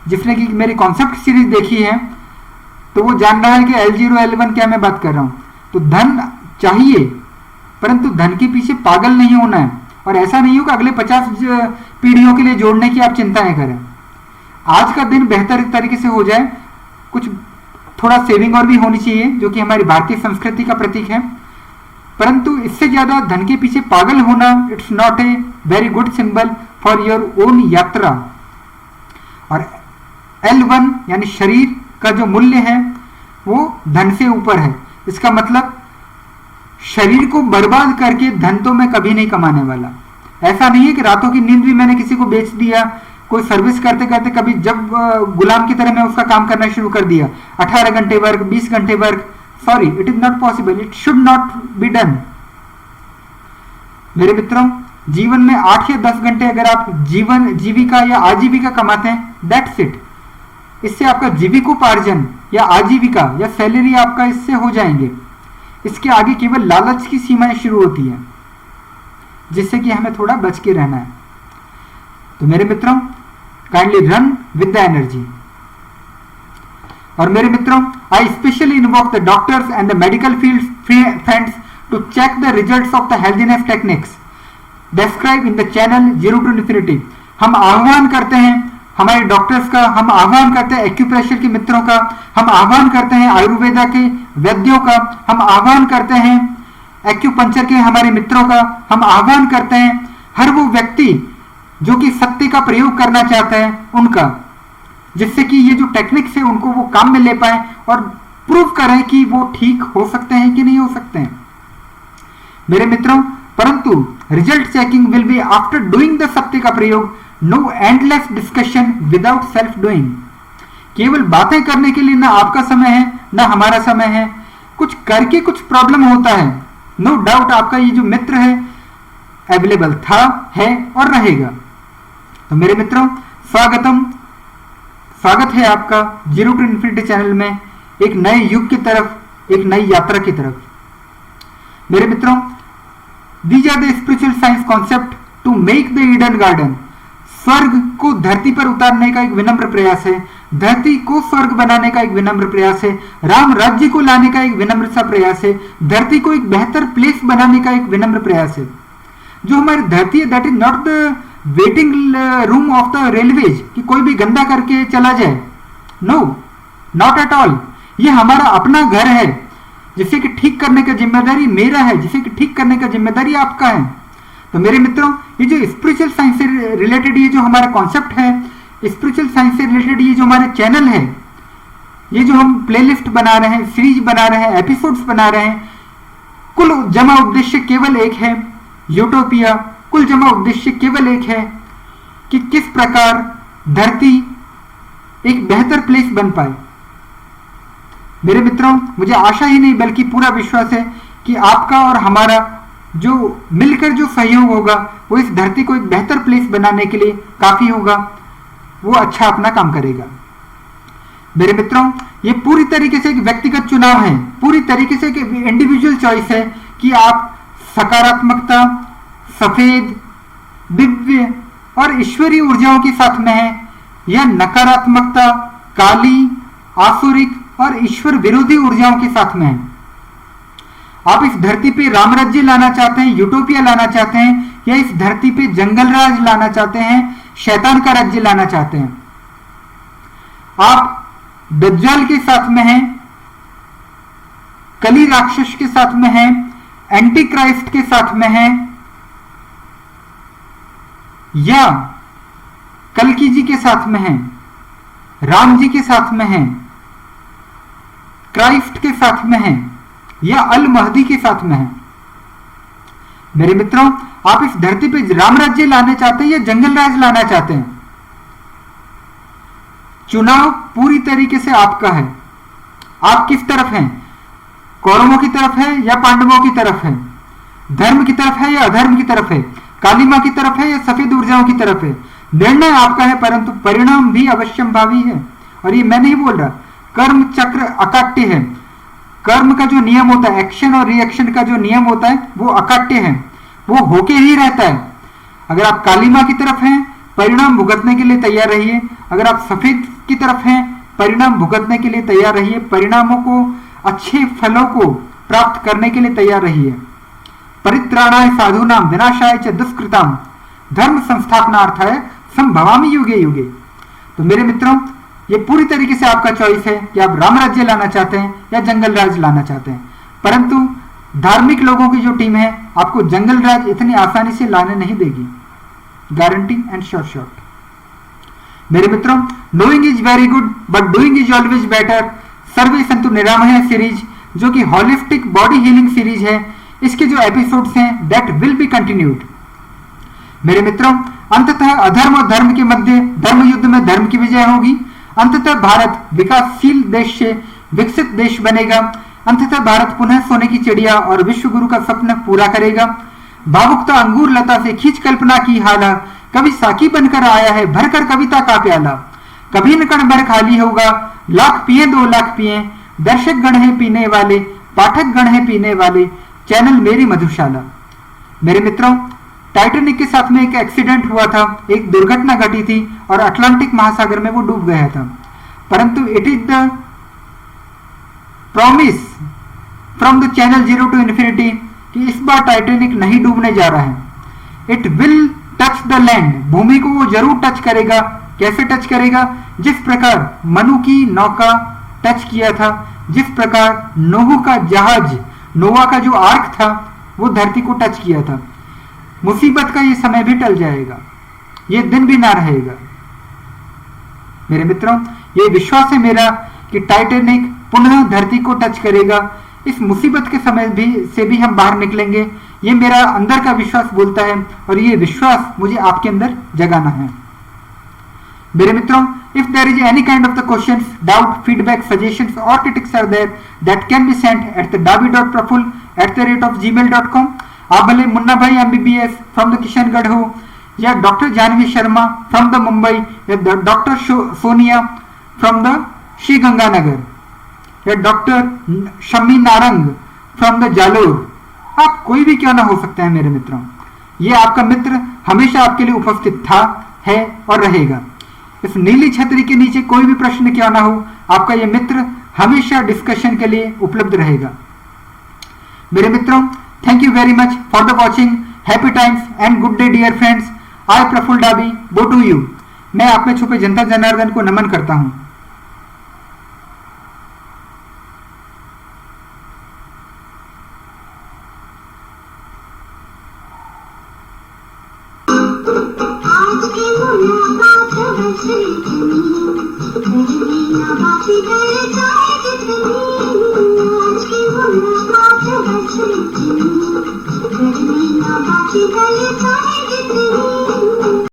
जिसने कि मेरी कॉन्सेप्ट सीरीज देखी है तो वो जान रहा है कि L0 L1 क्या मैं बात कर रहा हूं। तो धन चाहिए, परंतु धन के पीछे पागल नहीं होना है, और ऐसा नहीं हो कि अगले 50 पीढ़ियों के लिए जोड़ने की आप चिंताएं करें। आज का दिन बेहतर तरीके से हो जाए, कुछ थोड़ा सेविंग और भी होनी चाहिए, जो कि हमारी भारतीय संस्कृति का प्रतीक है, परंतु इससे ज्यादा धन के पीछे पागल होना, it's not a very good symbol for your own यात्रा। और L1 यानी शरीर का जो मूल्य है वो धन से ऊपर है। इसका मतलब शरीर को बर्बाद करके धन तो मैं कभी नहीं कमाने वाला। ऐसा नहीं है कि रातों की नींद भी मैंने किसी को बेच दिया, कोई सर्विस करते करते कभी जब गुलाम की तरह मैं उसका काम करना शुरू कर दिया, 18 घंटे वर्क, 20 घंटे work, sorry, it is not possible, it should not be done. मेरे मित्रों, जीवन में 8 या 10 घंटे अगर आप जीविका या आजीविका कमाते हैं, दैट्स इट। इससे आपका जीविकोपार्जन या आजीविका या सैलरी आपका इससे हो जाएंगे। इसके आगे केवल लालच की सीमाएं शुरू होती है, जिससे कि हमें थोड़ा बच के रहना है। तो मेरे मित्रों, kindly run with the energy. और मेरे मित्रों, I specially invoke the doctors and the medical field friends to check the results of the healthiness techniques describe in the channel zero to infinity. हम आह्वान करते हैं हमारे डॉक्टर्स का, हम आह्वान करते हैं एक्यूप्रेशर के मित्रों का, हम आह्वान करते हैं आयुर्वेदा के वैद्यों का, हम आह्वान करते हैं एक्यूपंक्चर के हमारे मित्रों का, हम आह्वान करते हैं हर वो व्यक्ति जो कि सत्य का प्रयोग करना चाहता है उनका, जिससे कि ये जो टेक्निक्स है उनको वो काम में ले पाए और प्रूव करें कि वो ठीक हो सकते हैं कि नहीं हो सकते हैं। मेरे मित्रों, परंतु result checking will be after doing the सत्य का प्रयोग, no endless discussion without self doing. केवल बातें करने के लिए ना आपका समय है ना हमारा समय है, कुछ करके कुछ प्रॉब्लम होता है। नो डाउट आपका ये जो मित्र है अवेलेबल था, है और रहेगा। तो मेरे मित्रों, स्वागत है आपका जीरो टू इन्फिनिटी चैनल में, एक नए युग की तरफ, एक नई यात्रा की तरफ। मेरे मित्रों, these are the spiritual science concept to make the Eden garden. स्वर्ग को धरती पर उतारने का एक विनम्र प्रयास है, धरती को स्वर्ग बनाने का एक विनम्र प्रयास है, राम राज्य को लाने का एक विनम्र सा प्रयास है, धरती को एक बेहतर प्लेस बनाने का एक विनम्र प्रयास है। जो हमारी धरती है, that is not the waiting room of the railways, कि कोई भी गंदा करके चला जाए, नो, नॉट एट ऑल। ये हमारा अपना घर है, जिसे कि ठीक करने का जिम्मेदारी मेरा है, जिसे कि ठीक करने का जिम्मेदारी आपका है। तो मेरे मित्रों, ये जो स्पिरिचुअल साइंस से रिलेटेड ये जो हमारा कॉन्सेप्ट है, स्पिरिचुअल साइंस से रिलेटेड ये जो हमारे चैनल है, ये जो हम प्लेलिस्ट बना रहे हैं, सीरीज बना रहे हैं, एपिसोड्स बना रहे हैं, कुल जमा उद्देश्य केवल एक है, यूटोपिया। कुल जमा उद्देश्य केवल एक है कि किस प्रकार धरती एक बेहतर प्लेस बन पाए। मेरे मित्रों, मुझे आशा ही नहीं बल्कि पूरा विश्वास है कि आपका और हमारा जो मिलकर जो सहयोग होगा वो इस धरती को एक बेहतर प्लेस बनाने के लिए काफी होगा। वो अच्छा अपना काम करेगा। मेरे मित्रों, ये पूरी तरीके से एक व्यक्तिगत चुनाव है, पूरी तरीके से एक इंडिविजुअल चॉइस है कि आप सकारात्मकता, सफेद, दिव्य और ईश्वरीय ऊर्जाओं के साथ में हैं या नकारात्मकता, काली, आसुरिक और ईश्वर विरोधी ऊर्जाओं के साथ में हैं। आप इस धरती पे राम राज्य लाना चाहते हैं, यूटोपिया लाना चाहते हैं, या इस धरती पे जंगल राज लाना चाहते हैं, शैतान का राज्य लाना चाहते हैं। आप दज्जाल के साथ में हैं, कली राक्षस के साथ में हैं, एंटी क्राइस्ट के साथ में हैं, या कल्कि जी के साथ में हैं, राम जी के साथ में हैं, क्राइस्ट के साथ में हैं, या अल महदी के साथ में हैं। मेरे मित्रों, आप इस धरती पे राम राज्य लाना चाहते हैं या जंगल राज लाना चाहते हैं? चुनाव पूरी तरीके से आपका है। आप किस तरफ हैं? कौरवों की तरफ है या पांडवों की तरफ है? धर्म की तरफ है या अधर्म की तरफ है? काली मां की तरफ है या सफेद ऊर्जाओं की तरफ है? निर्णय आपका है, परंतु परिणाम भी अवश्यंभावी है। और ये मैं नहीं बोल रहा, कर्म चक्र अकाट्य है। कर्म का जो नियम होता है, एक्शन और रिएक्शन का जो नियम होता है, वो अकाट्य है, वो होके ही रहता है। अगर आप काली मां की तरफ हैं, परिणाम भुगतने के लिए तैयार रहिए। अगर आप सफेद की तरफ हैं, परिणाम भुगतने के लिए तैयार रहिए। परिणामों को, अच्छे फलों को प्राप्त करने के लिए तैयार रहिए। परित्राणाय साधूनाम विनाशाय च दुष्कृताम धर्म संस्थापनार्थाय संभवामि युगे युगे। तो मेरे मित्रों, ये पूरी तरीके से आपका चॉइस है कि आप राम राज्य लाना चाहते हैं या जंगल राज लाना चाहते हैं। परंतु धार्मिक लोगों की जो टीम है, आपको जंगल राज इतनी आसानी से लाने नहीं देगी, गारंटी एंड श्योर। मेरे मित्रों, knowing is very good but doing is always better सर्वे संतु निरामय सीरीज, जो कि होलिस्टिक बॉडी हीलिंग सीरीज है, इसके जो एपिसोड्स हैं दैट विल बी कंटिन्यूड। मेरे मित्रों, अंततः अधर्म और धर्म के मध्य धर्म युद्ध में धर्म की विजय होगी। अंततः भारत विकासशील देश से विकसित देश बनेगा। अंततः भारत पुनः सोने की चिड़िया और विश्व गुरु का सपना पूरा करेगा। भावुकता अंगूर लता से खींच कल्पना की हाला, कभी साकी बनकर आया है भरकर कविता का प्याला। कभी न कण भर खाली होगा, लाख पिए 2 लाख पिए। दर्शक गण है पीने वाले, पाठक गण है पीने वाले, चैनल मेरी मधुशाला। मेरे मित्रों, टाइटैनिक के साथ में एक एक्सीडेंट हुआ था, एक दुर्घटना घटी थी और अटलांटिक महासागर में वो डूब गया था। परंतु it is the promise from the channel zero to infinity कि इस बार टाइटैनिक नहीं डूबने जा रहा है। It will touch the land, भूमि को वो जरूर टच करेगा। कैसे टच करेगा? जिस प्रकार मनु की नौका टच किया था, जिस प्रकार नोह का जहाज, नोवा का जो आर्क था, वो धरती को टच किया था। मुसीबत का ये समय भी टल जाएगा, ये दिन भी ना रहेगा। मेरे मित्रों, ये विश्वास है मेरा कि टाइटैनिक पुनः धरती को टच करेगा। इस मुसीबत के समय से भी हम बाहर निकलेंगे, ये मेरा अंदर का विश्वास बोलता है और ये विश्वास मुझे आपके अंदर जगाना है। मेरे मित्रों, if there is any kind of the questions, doubt, feedback, suggestions or critics are there that can be sent at the dabi.praful@gmail.com। आप भले मुन्ना भाई MBBS फ्रॉम द किशनगढ़ हो, या doctor Janvi Sharma from the Mumbai, या doctor Sonia from the Shri Ganganagar, या doctor Shammi Narang from the Jalore. आप कोई भी क्यों ना हो सकते हैं मेरे मित्रों। ये आपका मित्र हमेशा आपके लिए उपस्थित था, है और रहेगा। इस नीली छतरी के नीचे कोई भी प्रश्न क्यों ना हो, आपका ये मित्र हमेशा डिस्कशन के लिए उपलब्ध रहेगा। मेरे मित्रों, thank you very much for the watching. Happy times and good day dear friends. I Prafull Dabi go to you. मैं आप में छुपे जनता जनार्दन को नमन करता हूं। आज की मुलाकात है